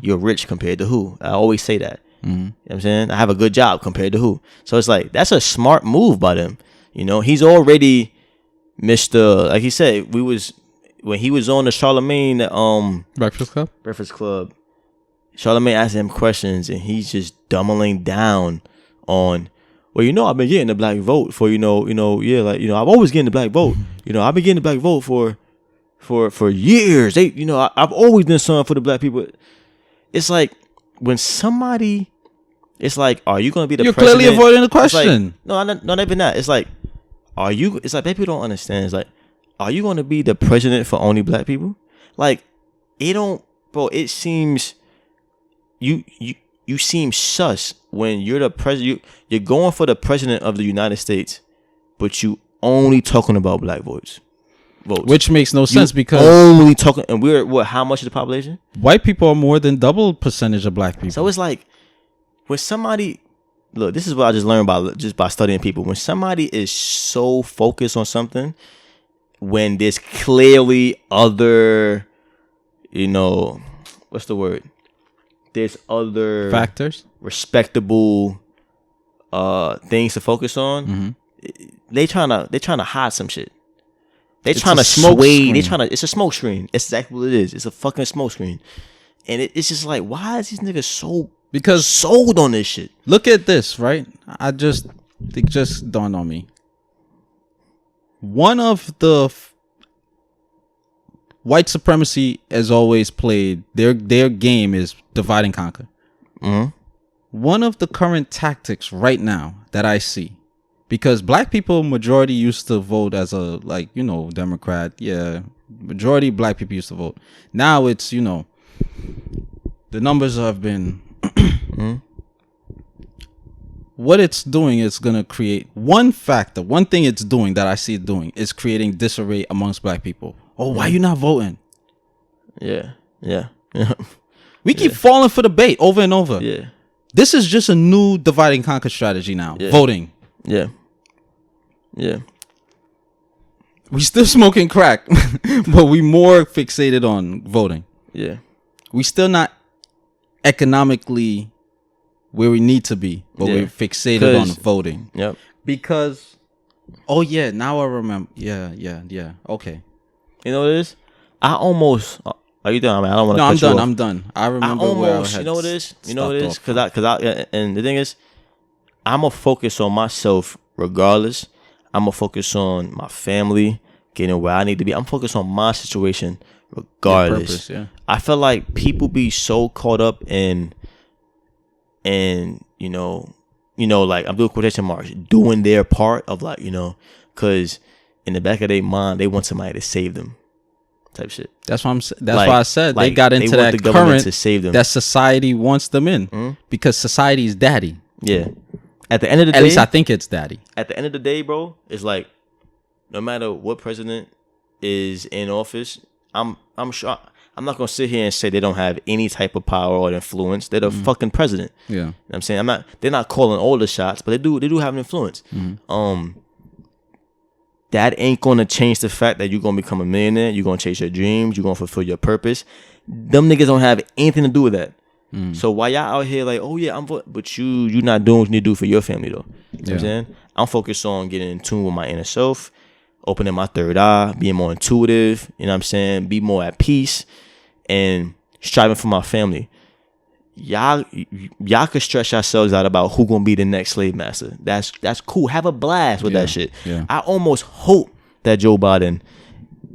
[SPEAKER 2] You're rich compared to who? I always say that. You know what I'm saying? I have a good job compared to who? So it's like, that's a smart move by them. You know, he's already Mr. Like he said, when he was on the Charlemagne Breakfast Club, Charlemagne asked him questions and he's just doubling down on, well, I've been getting the black vote for, I've always getting the black vote. I've been getting the black vote for years. I've always been something for the black people. It's like when somebody, it's like, are you going to be the president?
[SPEAKER 1] You're clearly avoiding the question.
[SPEAKER 2] Like, not even that. It's like, it's like people don't understand. It's like, are you going to be the president for only black people? Like, it seems, you seem sus when you're the president. You're going for the president of the United States, but you only talking about black votes.
[SPEAKER 1] Which makes no sense because
[SPEAKER 2] only talking, and we're how much of the population?
[SPEAKER 1] White people are more than double percentage of black people.
[SPEAKER 2] So it's like when somebody, look, this is what I just learned by studying people. When somebody is so focused on something, when there's clearly other, what's the word? There's other
[SPEAKER 1] factors,
[SPEAKER 2] respectable things to focus on. They trying to hide some shit. They trying to sway. It's a smoke screen. It's exactly what it is. It's a fucking smoke screen. And it's just like, why is these niggas so sold on this shit?
[SPEAKER 1] Look at this, right? It just dawned on me. One of the white supremacy has always played their game is divide and conquer. One of the current tactics right now that I see, because black people majority used to vote as a Democrat. Yeah, majority black people used to vote. Now it's the numbers have been. What it's doing is gonna create one thing it's doing that I see it doing is creating disarray amongst black people. Oh, why you not voting?
[SPEAKER 2] Yeah.
[SPEAKER 1] We keep falling for the bait over and over.
[SPEAKER 2] Yeah.
[SPEAKER 1] This is just a new divide and conquer strategy now. Yeah. Voting.
[SPEAKER 2] Yeah.
[SPEAKER 1] We still smoking crack, but we more fixated on voting.
[SPEAKER 2] Yeah.
[SPEAKER 1] We still not economically where we need to be, but we're fixated on voting.
[SPEAKER 2] Yep.
[SPEAKER 1] Because, now I remember. Yeah. Okay.
[SPEAKER 2] You know what it is? I almost. Are you done? I mean, I don't want to.
[SPEAKER 1] No,
[SPEAKER 2] I'm
[SPEAKER 1] done.
[SPEAKER 2] off.
[SPEAKER 1] I'm done. I remember.
[SPEAKER 2] I almost. You know what it is? Because and the thing is, I'm gonna focus on myself regardless. I'm gonna focus on my family, getting where I need to be. I'm focused on my situation regardless.
[SPEAKER 1] Purpose,
[SPEAKER 2] I feel like people be so caught up in like I'm doing quotation marks, doing their part of because in the back of their mind they want somebody to save them. type shit.
[SPEAKER 1] That's why I said they got into that
[SPEAKER 2] the government
[SPEAKER 1] current
[SPEAKER 2] to save them.
[SPEAKER 1] that society wants them in because society is daddy.
[SPEAKER 2] Yeah. At the end of the day,
[SPEAKER 1] at least I think it's daddy.
[SPEAKER 2] At the end of the day, bro, it's like no matter what president is in office, I'm sure I'm not gonna sit here and say they don't have any type of power or influence. They're the fucking president.
[SPEAKER 1] Yeah,
[SPEAKER 2] you know what I'm saying they're not calling all the shots, but they do have an influence. That ain't gonna change the fact that you're gonna become a millionaire. You're gonna chase your dreams. You're gonna fulfill your purpose. Them niggas don't have anything to do with that. So why y'all out here like, oh yeah, but you not doing what you need to do for your family though. You know what I'm saying? I'm focused on getting in tune with my inner self, opening my third eye, being more intuitive, you know what I'm saying? Be more at peace and striving for my family. Y'all could stress yourselves out about who gonna be the next slave master. That's cool. Have a blast with that shit. Yeah. I almost hope that Joe Biden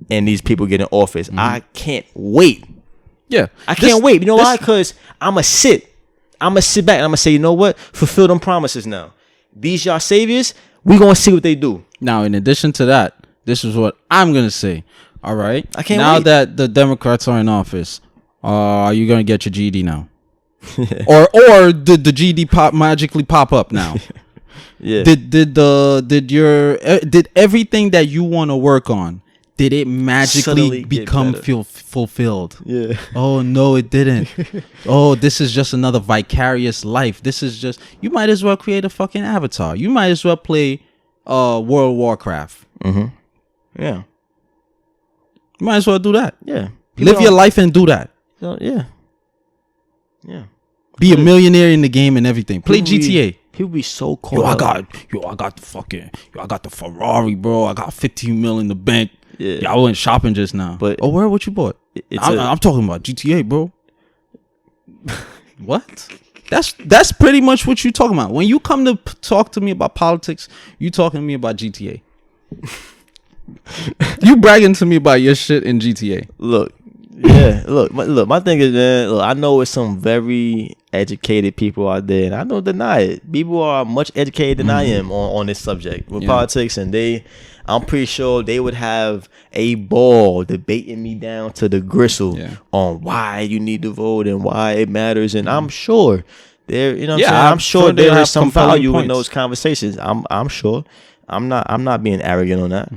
[SPEAKER 2] and these people get in office. I can't wait.
[SPEAKER 1] Yeah.
[SPEAKER 2] I can't wait. You know why? Because I'ma sit back and I'ma say, you know what? Fulfill them promises now. These y'all saviors, we gonna see what they do.
[SPEAKER 1] Now, in addition to that, this is what I'm gonna say. All right.
[SPEAKER 2] I can't
[SPEAKER 1] now
[SPEAKER 2] wait.
[SPEAKER 1] that the Democrats are in office, are you gonna get your GED now? or did the GED magically pop up now?
[SPEAKER 2] Yeah.
[SPEAKER 1] Did everything that you want to work on, did it magically become fulfilled?
[SPEAKER 2] Yeah.
[SPEAKER 1] Oh no, it didn't. Oh, this is just another vicarious life. This is just, you might as well create a fucking avatar. You might as well play World of Warcraft.
[SPEAKER 2] Yeah.
[SPEAKER 1] You might as well do that.
[SPEAKER 2] Yeah.
[SPEAKER 1] Live your life and do that.
[SPEAKER 2] Yeah.
[SPEAKER 1] Be a millionaire in the game and everything. Play GTA.
[SPEAKER 2] People be so caught up.
[SPEAKER 1] I got the Ferrari, bro. I got 15 mil in the bank.
[SPEAKER 2] Yeah.
[SPEAKER 1] I went shopping just now.
[SPEAKER 2] But
[SPEAKER 1] where? What you bought? I'm talking about GTA, bro. What? That's pretty much what you talking about. When you come to talk to me about politics, you talking to me about GTA. You bragging to me about your shit in GTA.
[SPEAKER 2] Look, my thing is, man, look, I know it's some very educated people out there, and I don't deny it. People are much educated than I am on this subject with politics, and I'm pretty sure they would have a ball debating me down to the gristle on why you need to vote and why it matters, and I'm sure there, you know what I'm saying? I'm sure there is some value in those conversations. I'm sure. I'm not being arrogant on that.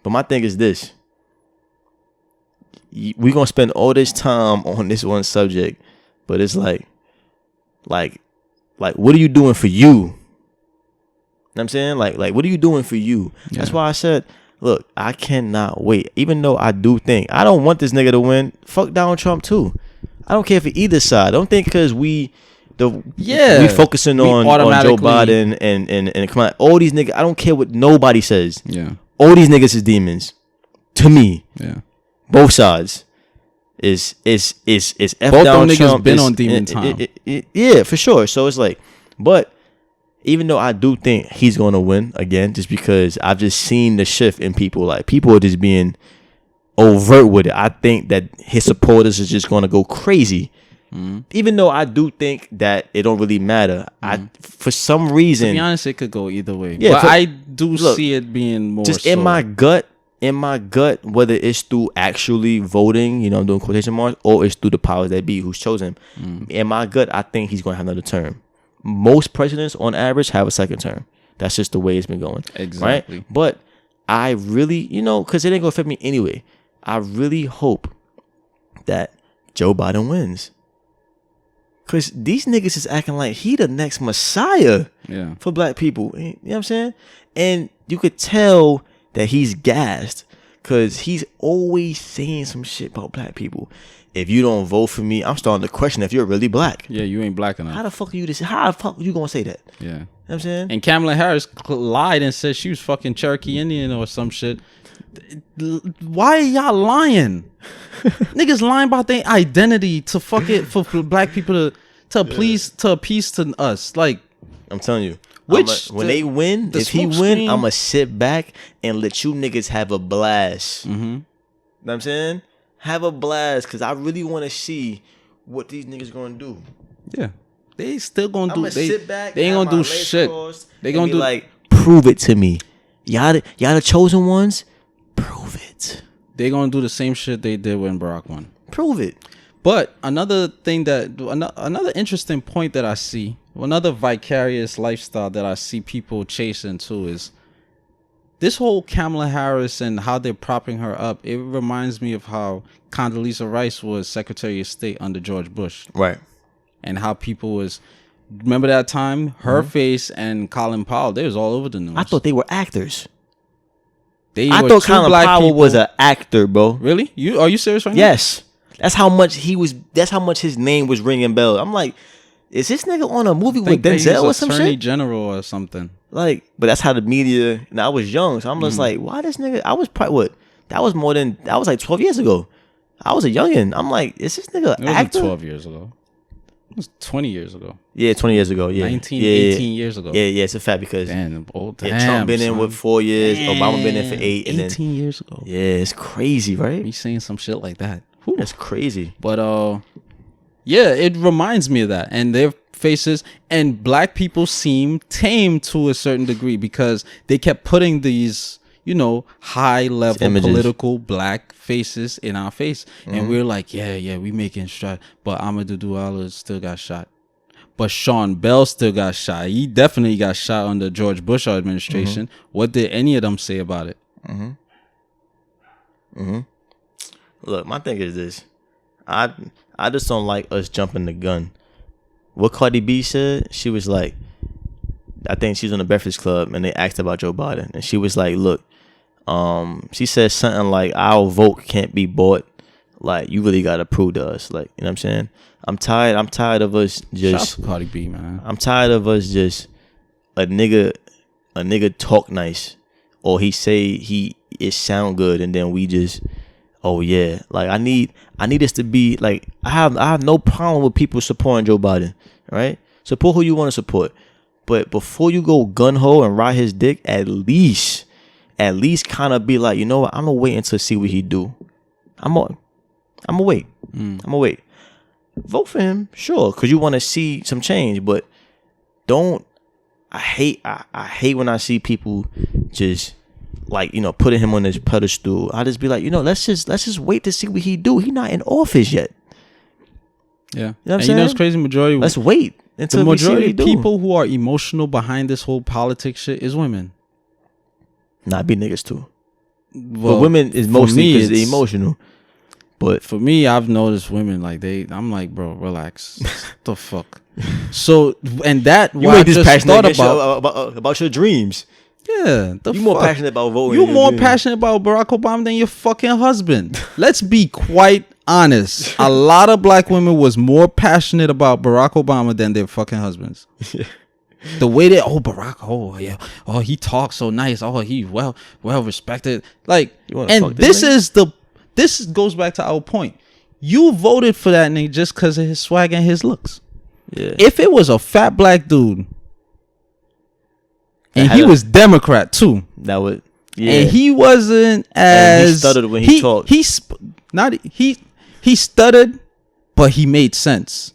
[SPEAKER 2] But my thing is this. We're gonna spend all this time on this one subject, but it's like what are you doing for you? You know what I'm saying? Like what are you doing for you? That's why I said, look, I cannot wait. Even though I do think I don't want this nigga to win. Fuck Donald Trump too. I don't care for either side. I don't think because we focusing on Joe Biden and come on, all these niggas. I don't care what nobody says.
[SPEAKER 1] Yeah,
[SPEAKER 2] all these niggas is demons to me.
[SPEAKER 1] Yeah.
[SPEAKER 2] Both sides is F
[SPEAKER 1] both
[SPEAKER 2] Donald
[SPEAKER 1] them niggas
[SPEAKER 2] Trump
[SPEAKER 1] been on demon time.
[SPEAKER 2] Yeah, for sure. So it's like, but even though I do think he's going to win again, just because I've just seen the shift in people. Like people are just being overt with it. I think that his supporters is just going to go crazy. Even though I do think that it don't really matter. For some reason,
[SPEAKER 1] to be honest, it could go either way.
[SPEAKER 2] Yeah,
[SPEAKER 1] but I do see it being more
[SPEAKER 2] just
[SPEAKER 1] so.
[SPEAKER 2] in my gut, whether it's through actually voting, you know, doing quotation marks, or it's through the powers that be who's chosen. In my gut, I think he's going to have another term. Most presidents, on average, have a second term. That's just the way it's been going.
[SPEAKER 1] Exactly.
[SPEAKER 2] Right? But I really, you know, because it ain't going to affect me anyway. I really hope that Joe Biden wins. Because these niggas is acting like he the next messiah for black people. You know what I'm saying? And you could tell that he's gassed because he's always saying some shit about black people. If you don't vote for me, I'm starting to question if you're really black.
[SPEAKER 1] Yeah, you ain't black enough.
[SPEAKER 2] How the fuck are you gonna say that?
[SPEAKER 1] Yeah.
[SPEAKER 2] You know what I'm saying?
[SPEAKER 1] And Kamala Harris lied and said she was fucking Cherokee Indian or some shit. Why are y'all lying? Niggas lying about their identity to fuck it for black people to appease to us. Like,
[SPEAKER 2] I'm telling you.
[SPEAKER 1] When
[SPEAKER 2] they win, if he win, I'ma sit back and let you niggas have a blast. You know what I'm saying? Have a blast, because I really want to see what these niggas gonna do.
[SPEAKER 1] Yeah. They still gonna do.
[SPEAKER 2] Sit back.
[SPEAKER 1] They ain't gonna do shit. They gonna do
[SPEAKER 2] like, prove it to me. Y'all the chosen ones. Prove it.
[SPEAKER 1] they're gonna do the same shit they did when Barack won.
[SPEAKER 2] Prove it.
[SPEAKER 1] But another interesting point that I see, another vicarious lifestyle that I see people chasing too is this whole Kamala Harris and how they're propping her up. It reminds me of how Condoleezza Rice was Secretary of State under George Bush.
[SPEAKER 2] Right.
[SPEAKER 1] And how people was, remember that time? Her face and Colin Powell, they was all over the news.
[SPEAKER 2] I thought they were actors.
[SPEAKER 1] I thought
[SPEAKER 2] Colin Powell was an actor, bro.
[SPEAKER 1] Really? Are you serious right now?
[SPEAKER 2] Yes. That's how much his name was ringing bells. I'm like, is this nigga on a movie with Denzel or some shit?
[SPEAKER 1] Attorney General or something.
[SPEAKER 2] Like, but that's how the media. And I was young, so I'm just like, why this nigga? I was probably what? That was like 12 years ago. I was a youngin'. I'm like, is this nigga an actor?
[SPEAKER 1] 12 years ago. It was 20 years ago.
[SPEAKER 2] Yeah, 20 years ago. Yeah,
[SPEAKER 1] 18 years ago.
[SPEAKER 2] Yeah, it's a fact because
[SPEAKER 1] damn,
[SPEAKER 2] Trump been in with 4 years, Obama been in for 8, and
[SPEAKER 1] 18 years ago.
[SPEAKER 2] Yeah, it's crazy, right?
[SPEAKER 1] Me saying some shit like that.
[SPEAKER 2] Whew. That's crazy.
[SPEAKER 1] But yeah, it reminds me of that, and their faces and black people seem tame to a certain degree because they kept putting these, high level political black faces in our face, and we're like, yeah, we making strides. But Amadou Diallo still got shot. But Sean Bell still got shot. He definitely got shot under George Bush administration. What did any of them say about it?
[SPEAKER 2] Look, my thing is this. I just don't like us jumping the gun. What Cardi B said, she was like, I think she's on the Breakfast Club and they asked about Joe Biden. And she was like, look, she said something like, our vote can't be bought. Like, you really got to prove to us. Like, you know what I'm saying? I'm tired of us just.
[SPEAKER 1] Shout out to Cardi B, man.
[SPEAKER 2] I'm tired of us just, a nigga talk nice. Or he say it sound good and then we just, oh yeah, like I need this to be like I have no problem with people supporting Joe Biden, right? Support who you want to support, but before you go gun ho and ride his dick, at least kind of be like, you know what? I'm gonna wait until see what he do. I'm gonna wait. I'm gonna wait. Vote for him, sure, because you want to see some change, but don't. I hate when I see people just. Like, putting him on this pedestal. I just be like, let's just wait to see what he do. He not in office yet.
[SPEAKER 1] Yeah.
[SPEAKER 2] You know what I'm
[SPEAKER 1] saying?
[SPEAKER 2] It's
[SPEAKER 1] crazy majority.
[SPEAKER 2] Let's wait until
[SPEAKER 1] the majority
[SPEAKER 2] we see what he
[SPEAKER 1] of people who are emotional behind this whole politics shit is women.
[SPEAKER 2] Nah, be niggas too. Well, but women is mostly because they're emotional. But
[SPEAKER 1] for me, I've noticed women like I'm like, bro, relax. The fuck. So, and that
[SPEAKER 2] you ain't just passionate about your dreams.
[SPEAKER 1] Yeah,
[SPEAKER 2] you more passionate about voting.
[SPEAKER 1] You more passionate about Barack Obama than your fucking husband. Let's be quite honest. A lot of black women was more passionate about Barack Obama than their fucking husbands. The way that Barack, he talks so nice. Oh, he well respected. Like, and this goes back to our point. You voted for that nigga just because of his swag and his looks.
[SPEAKER 2] Yeah.
[SPEAKER 1] If it was a fat black dude. And he was Democrat too.
[SPEAKER 2] That would, yeah.
[SPEAKER 1] And he wasn't as.
[SPEAKER 2] And he stuttered when he talked.
[SPEAKER 1] He stuttered, but he made sense.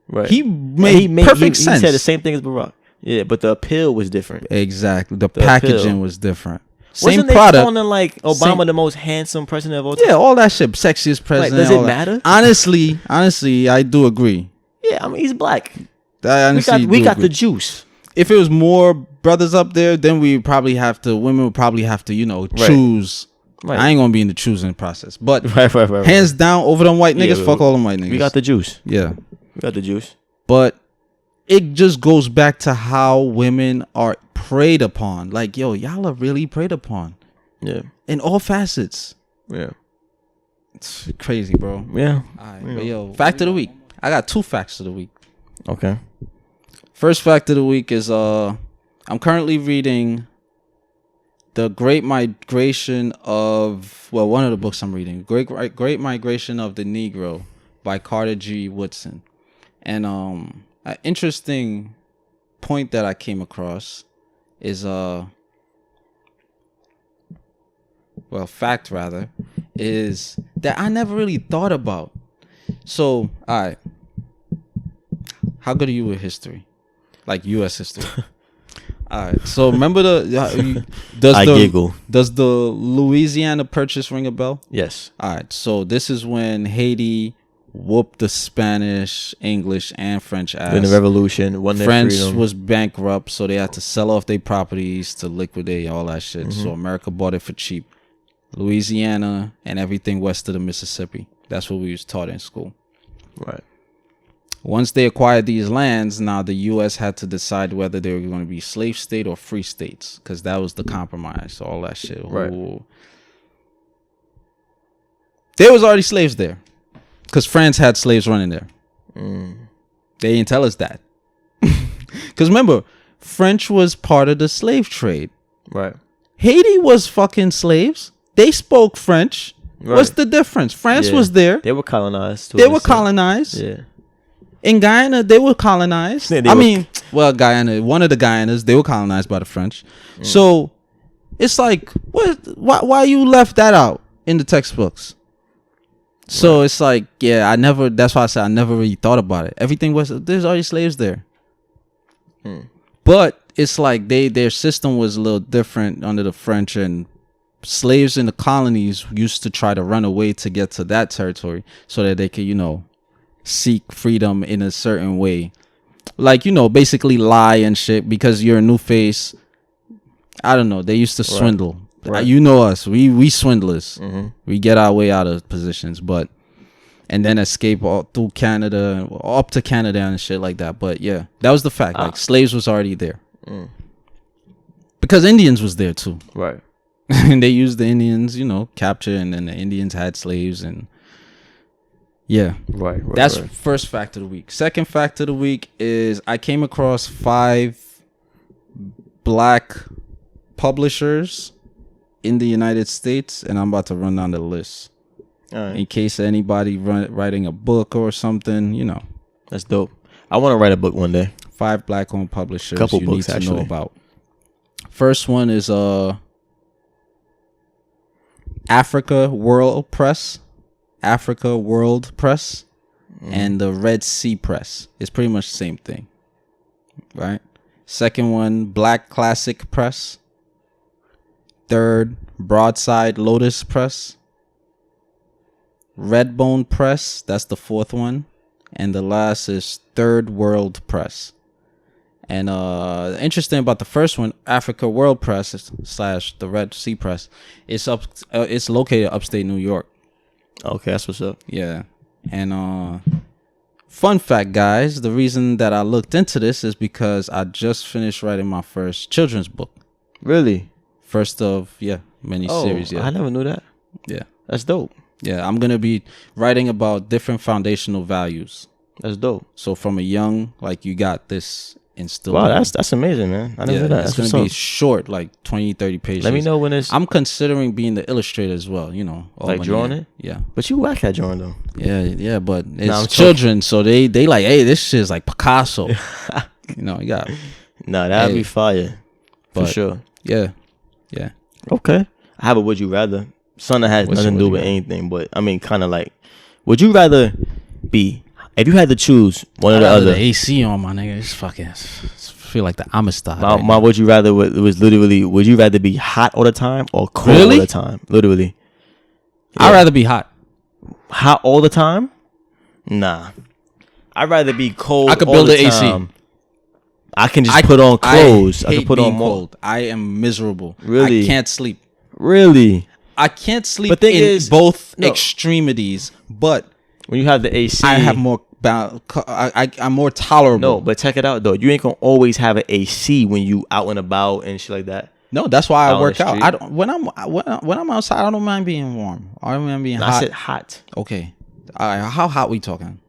[SPEAKER 2] Right.
[SPEAKER 1] He made perfect sense.
[SPEAKER 2] He said the same thing as Barack. Yeah, but the appeal was different.
[SPEAKER 1] Exactly. The packaging was different.
[SPEAKER 2] Wasn't they calling like Obama the most handsome president of all time?
[SPEAKER 1] Yeah, all that shit. Sexiest president.
[SPEAKER 2] Like, does it matter?
[SPEAKER 1] Honestly, I do agree.
[SPEAKER 2] Yeah, I mean, he's black.
[SPEAKER 1] We
[SPEAKER 2] got the juice.
[SPEAKER 1] If it was more brothers up there, then women would probably have to, choose. Right. I ain't gonna be in the choosing process, but hands down over them white niggas, fuck all them white niggas.
[SPEAKER 2] We got the juice.
[SPEAKER 1] Yeah,
[SPEAKER 2] we got the juice.
[SPEAKER 1] But it just goes back to how women are preyed upon. Like, y'all are really preyed upon.
[SPEAKER 2] Yeah,
[SPEAKER 1] in all facets.
[SPEAKER 2] Yeah,
[SPEAKER 1] it's crazy, bro.
[SPEAKER 2] Yeah.
[SPEAKER 1] Right, but fact of the week. I got 2 facts of the week.
[SPEAKER 2] Okay.
[SPEAKER 1] First fact of the week is I'm currently reading The Great Migration of one of the books I'm reading, Great Migration of the Negro by Carter G. Woodson. And an interesting point that I came across is fact rather, is that I never really thought about. So, all right. How good are you with history? Like U.S. history. All right. So remember
[SPEAKER 2] giggle.
[SPEAKER 1] Does the Louisiana Purchase ring a bell?
[SPEAKER 2] Yes.
[SPEAKER 1] All right. So this is when Haiti whooped the Spanish, English, and French ass.
[SPEAKER 2] In the revolution, won their
[SPEAKER 1] France
[SPEAKER 2] freedom.
[SPEAKER 1] was bankrupt, so they had to sell off their properties to liquidate all that shit.
[SPEAKER 2] Mm-hmm.
[SPEAKER 1] So America bought it for cheap. Louisiana and everything west of the Mississippi. That's what we was taught in school.
[SPEAKER 2] Right.
[SPEAKER 1] Once they acquired these lands, now the U.S. had to decide whether they were going to be slave state or free states, because that was the compromise, all that shit.
[SPEAKER 2] Right.
[SPEAKER 1] Ooh. There was already slaves there, because France had slaves running there. They didn't tell us that. Because remember, French was part of the slave trade.
[SPEAKER 2] Right.
[SPEAKER 1] Haiti was fucking slaves. They spoke French.
[SPEAKER 2] Right.
[SPEAKER 1] What's the difference? France was there.
[SPEAKER 2] They were colonized.
[SPEAKER 1] They were colonized.
[SPEAKER 2] Yeah.
[SPEAKER 1] In Guyana, they were colonized. Guyana, one of the Guyanas, they were colonized by the French. So it's like, why you left that out in the textbooks? So it's like, that's why I said I never really thought about it. There's already slaves there. But it's like their system was a little different under the French, and slaves in the colonies used to try to run away to get to that territory so that they could, seek freedom in a certain way. Like, basically lie and shit because you're a new face. I don't know. They used to swindle. Right. You know us. We swindlers. Mm-hmm. We get our way out of positions, and then escape all through Canada, up to Canada and shit like that. But yeah, that was the fact. Like, slaves was already there. Because Indians was there too.
[SPEAKER 2] Right.
[SPEAKER 1] And they used the Indians, capture, and then the Indians had slaves, and yeah.
[SPEAKER 2] Right.
[SPEAKER 1] That's first fact of the week. Second fact of the week is I came across 5 black publishers in the United States, and I'm about to run down the list. All right. In case anybody writing a book or something,
[SPEAKER 2] That's dope. I want to write a book one day.
[SPEAKER 1] 5 black-owned publishers
[SPEAKER 2] Couple
[SPEAKER 1] you
[SPEAKER 2] books,
[SPEAKER 1] need to
[SPEAKER 2] actually
[SPEAKER 1] know about. First one is Africa World Press, and the Red Sea Press. It's pretty much the same thing, right? Second one, Black Classic Press. Third, Broadside Lotus Press. Redbone Press, that's the fourth one. And the last is Third World Press. And interesting about the first one, Africa World Press / the Red Sea Press, it's located upstate New York.
[SPEAKER 2] Okay, that's what's up.
[SPEAKER 1] Yeah. And fun fact, guys, the reason that I looked into this is because I just finished writing my first children's book.
[SPEAKER 2] Really?
[SPEAKER 1] First of many series. Yeah,
[SPEAKER 2] I never knew that.
[SPEAKER 1] Yeah,
[SPEAKER 2] that's dope.
[SPEAKER 1] Yeah, I'm gonna be writing about different foundational values.
[SPEAKER 2] That's dope.
[SPEAKER 1] So from a young, like, you got this instilled.
[SPEAKER 2] Wow, that's amazing, man. I didn't know that.
[SPEAKER 1] It's gonna be short, like 20, 30 pages.
[SPEAKER 2] Let me know when it's.
[SPEAKER 1] I'm considering being the illustrator as well.
[SPEAKER 2] Like drawing it.
[SPEAKER 1] Yeah,
[SPEAKER 2] but you whack at drawing though.
[SPEAKER 1] Yeah, but it's children, so they like, hey, this shit's like Picasso. You got.
[SPEAKER 2] No, that'd be fire, for sure.
[SPEAKER 1] Yeah.
[SPEAKER 2] Okay, I have a would you rather. Something that has nothing to do with anything, but I mean, kind of like, would you rather be, if you had to choose one or the other?
[SPEAKER 1] The AC on, my nigga. It's fucking. I feel like the Amistad.
[SPEAKER 2] My would you rather was literally, would you rather be hot all the time or cold all the time? Literally. Yeah.
[SPEAKER 1] I'd rather be hot.
[SPEAKER 2] Hot all the time? Nah. I'd rather be cold.
[SPEAKER 1] I could build an AC.
[SPEAKER 2] I can just put on clothes.
[SPEAKER 1] I
[SPEAKER 2] can put on more.
[SPEAKER 1] Cold. I am miserable.
[SPEAKER 2] Really?
[SPEAKER 1] I can't sleep.
[SPEAKER 2] Really?
[SPEAKER 1] I can't sleep in both extremities, but
[SPEAKER 2] when you have the AC,
[SPEAKER 1] I have more. I'm more tolerable.
[SPEAKER 2] No, but check it out though. You ain't gonna always have an AC when you out and about and shit like that.
[SPEAKER 1] No, that's why I work out. I don't, when I'm outside, I don't mind being warm. I don't mind being hot.
[SPEAKER 2] I said hot.
[SPEAKER 1] Okay. All right. How hot we talking?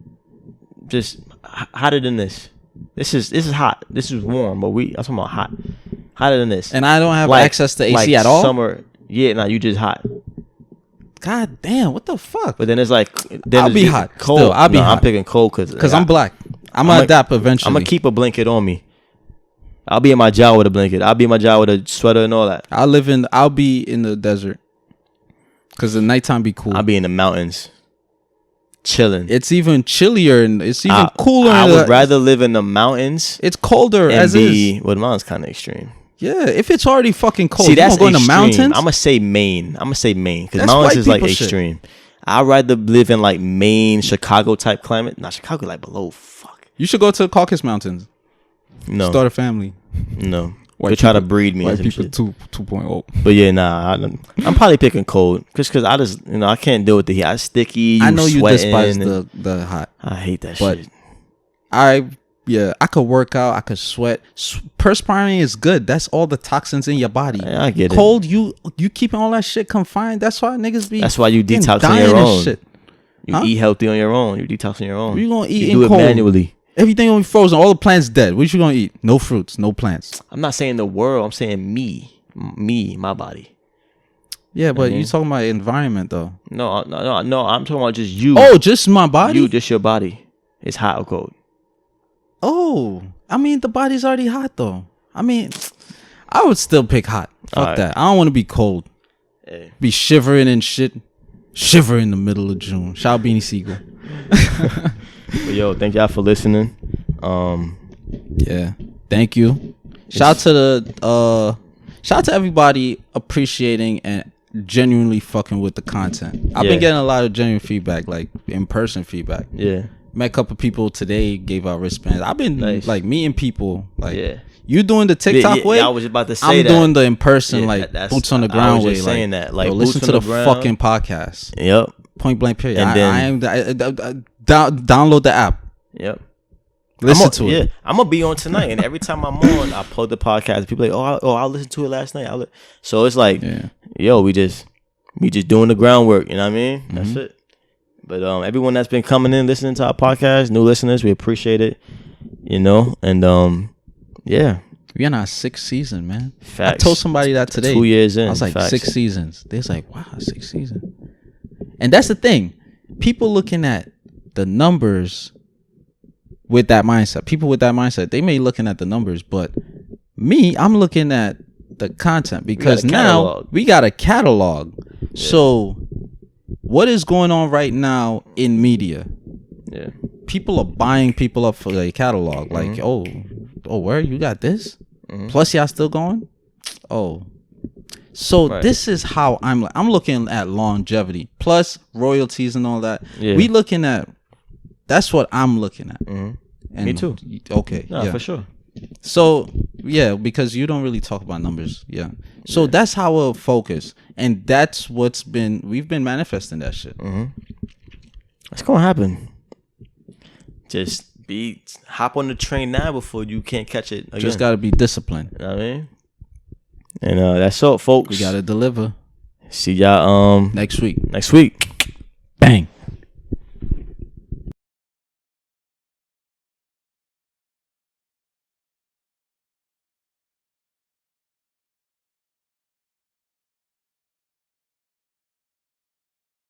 [SPEAKER 2] Just hotter than this. This is hot. This is warm, but I'm talking about hot. Hotter than this.
[SPEAKER 1] And I don't have access to AC at all.
[SPEAKER 2] Summer. Yeah, you just hot.
[SPEAKER 1] God damn, what the fuck?
[SPEAKER 2] But then it's like,
[SPEAKER 1] I'll be hot.
[SPEAKER 2] Cold.
[SPEAKER 1] Still, I'll be hot.
[SPEAKER 2] I'm picking cold because
[SPEAKER 1] I'm black. I'm gonna adapt eventually.
[SPEAKER 2] I'm gonna keep a blanket on me. I'll be in my job with a blanket. I'll be in my job with a sweater and all that.
[SPEAKER 1] I'll be in the desert because the nighttime be cool.
[SPEAKER 2] I'll be in the mountains. chilling.
[SPEAKER 1] It's even chillier and it's even cooler.
[SPEAKER 2] I would rather live in the mountains.
[SPEAKER 1] It's colder as is.
[SPEAKER 2] Well, the mountains kind of extreme.
[SPEAKER 1] Yeah, if it's already fucking cold,
[SPEAKER 2] see, that's
[SPEAKER 1] you gonna go in the mountains.
[SPEAKER 2] I'm gonna say Maine because mountains is like extreme. I'd rather live in like Maine, Chicago type climate. Nah, Chicago like below. Fuck.
[SPEAKER 1] You should go to the Caucasus Mountains.
[SPEAKER 2] No.
[SPEAKER 1] Start a family.
[SPEAKER 2] No. They try to breed me.
[SPEAKER 1] White people 2.0.
[SPEAKER 2] But yeah, nah. I'm probably picking cold because I just I can't deal with the heat. I sticky.
[SPEAKER 1] I know you despise the hot.
[SPEAKER 2] I hate that
[SPEAKER 1] but
[SPEAKER 2] shit.
[SPEAKER 1] I could work out. I could sweat. Perspiring is good. That's all the toxins in your body.
[SPEAKER 2] I get it.
[SPEAKER 1] Cold, you keeping all that shit confined. That's why niggas be.
[SPEAKER 2] That's why you detox on your own.
[SPEAKER 1] Shit.
[SPEAKER 2] You eat healthy on your own. You detox on your own.
[SPEAKER 1] You gonna eat?
[SPEAKER 2] You do it manually.
[SPEAKER 1] Everything gonna be frozen. All the plants dead. What you gonna eat? No fruits. No plants.
[SPEAKER 2] I'm not saying the world. I'm saying me, my body.
[SPEAKER 1] Yeah, but you talking about environment though.
[SPEAKER 2] No. I'm talking about just you.
[SPEAKER 1] Oh, just my body.
[SPEAKER 2] You, just your body. It's hot or cold.
[SPEAKER 1] Oh, I mean the body's already hot though. I mean, I would still pick hot. Fuck that. I don't want to be cold. Hey. Be shivering and shit. Shiver in the middle of June. Shout out Beanie Siegel.
[SPEAKER 2] But yo, thank y'all for listening.
[SPEAKER 1] Yeah, thank you. Shout out to everybody appreciating and genuinely fucking with the content. I've been getting a lot of genuine feedback, like in-person feedback.
[SPEAKER 2] Yeah.
[SPEAKER 1] Met a couple people today, gave out wristbands. I've been like meeting people, like you doing the TikTok way.
[SPEAKER 2] I was about to say
[SPEAKER 1] I'm doing the in-person, like boots on the ground way.
[SPEAKER 2] Saying that, like
[SPEAKER 1] listen to the fucking podcast.
[SPEAKER 2] Yep.
[SPEAKER 1] Point blank period.
[SPEAKER 2] And
[SPEAKER 1] download the app.
[SPEAKER 2] Yep.
[SPEAKER 1] Listen to it.
[SPEAKER 2] Yeah, I'm gonna be on tonight, and every time I'm on, I plug the podcast. People like, I listened to it last night. So it's like, yo, we just doing the groundwork. You know what I mean? Mm-hmm. That's it. But everyone that's been coming in, listening to our podcast, new listeners, we appreciate it. And yeah.
[SPEAKER 1] We're in our 6th season, man.
[SPEAKER 2] Facts.
[SPEAKER 1] I told somebody that today.
[SPEAKER 2] 2 years in.
[SPEAKER 1] I was like, 6 seasons. They was like, wow, 6 seasons. And that's the thing. People looking at the numbers with that mindset. People with that mindset, they may be looking at the numbers, but me, I'm looking at the content because now we got a catalog. Yeah. So what is going on right now in media?
[SPEAKER 2] Yeah.
[SPEAKER 1] People are buying people up for their catalog. Mm-hmm. Like, where you got this? Mm-hmm. Plus y'all still going? Oh. So this is how I'm looking at longevity plus royalties and all that. Yeah. We looking at, that's what I'm looking at.
[SPEAKER 2] Mm-hmm. And me too.
[SPEAKER 1] Okay.
[SPEAKER 2] No, for sure.
[SPEAKER 1] So yeah, because you don't really talk about numbers. Yeah. So that's how we'll focus. And that's we've been manifesting that shit.
[SPEAKER 2] Mm-hmm. It's gonna happen. Just hop on the train now before you can't catch it again.
[SPEAKER 1] Just gotta be disciplined.
[SPEAKER 2] You know what I mean? And that's all, folks.
[SPEAKER 1] We gotta deliver.
[SPEAKER 2] See y'all
[SPEAKER 1] next week.
[SPEAKER 2] Next week.
[SPEAKER 1] Bang.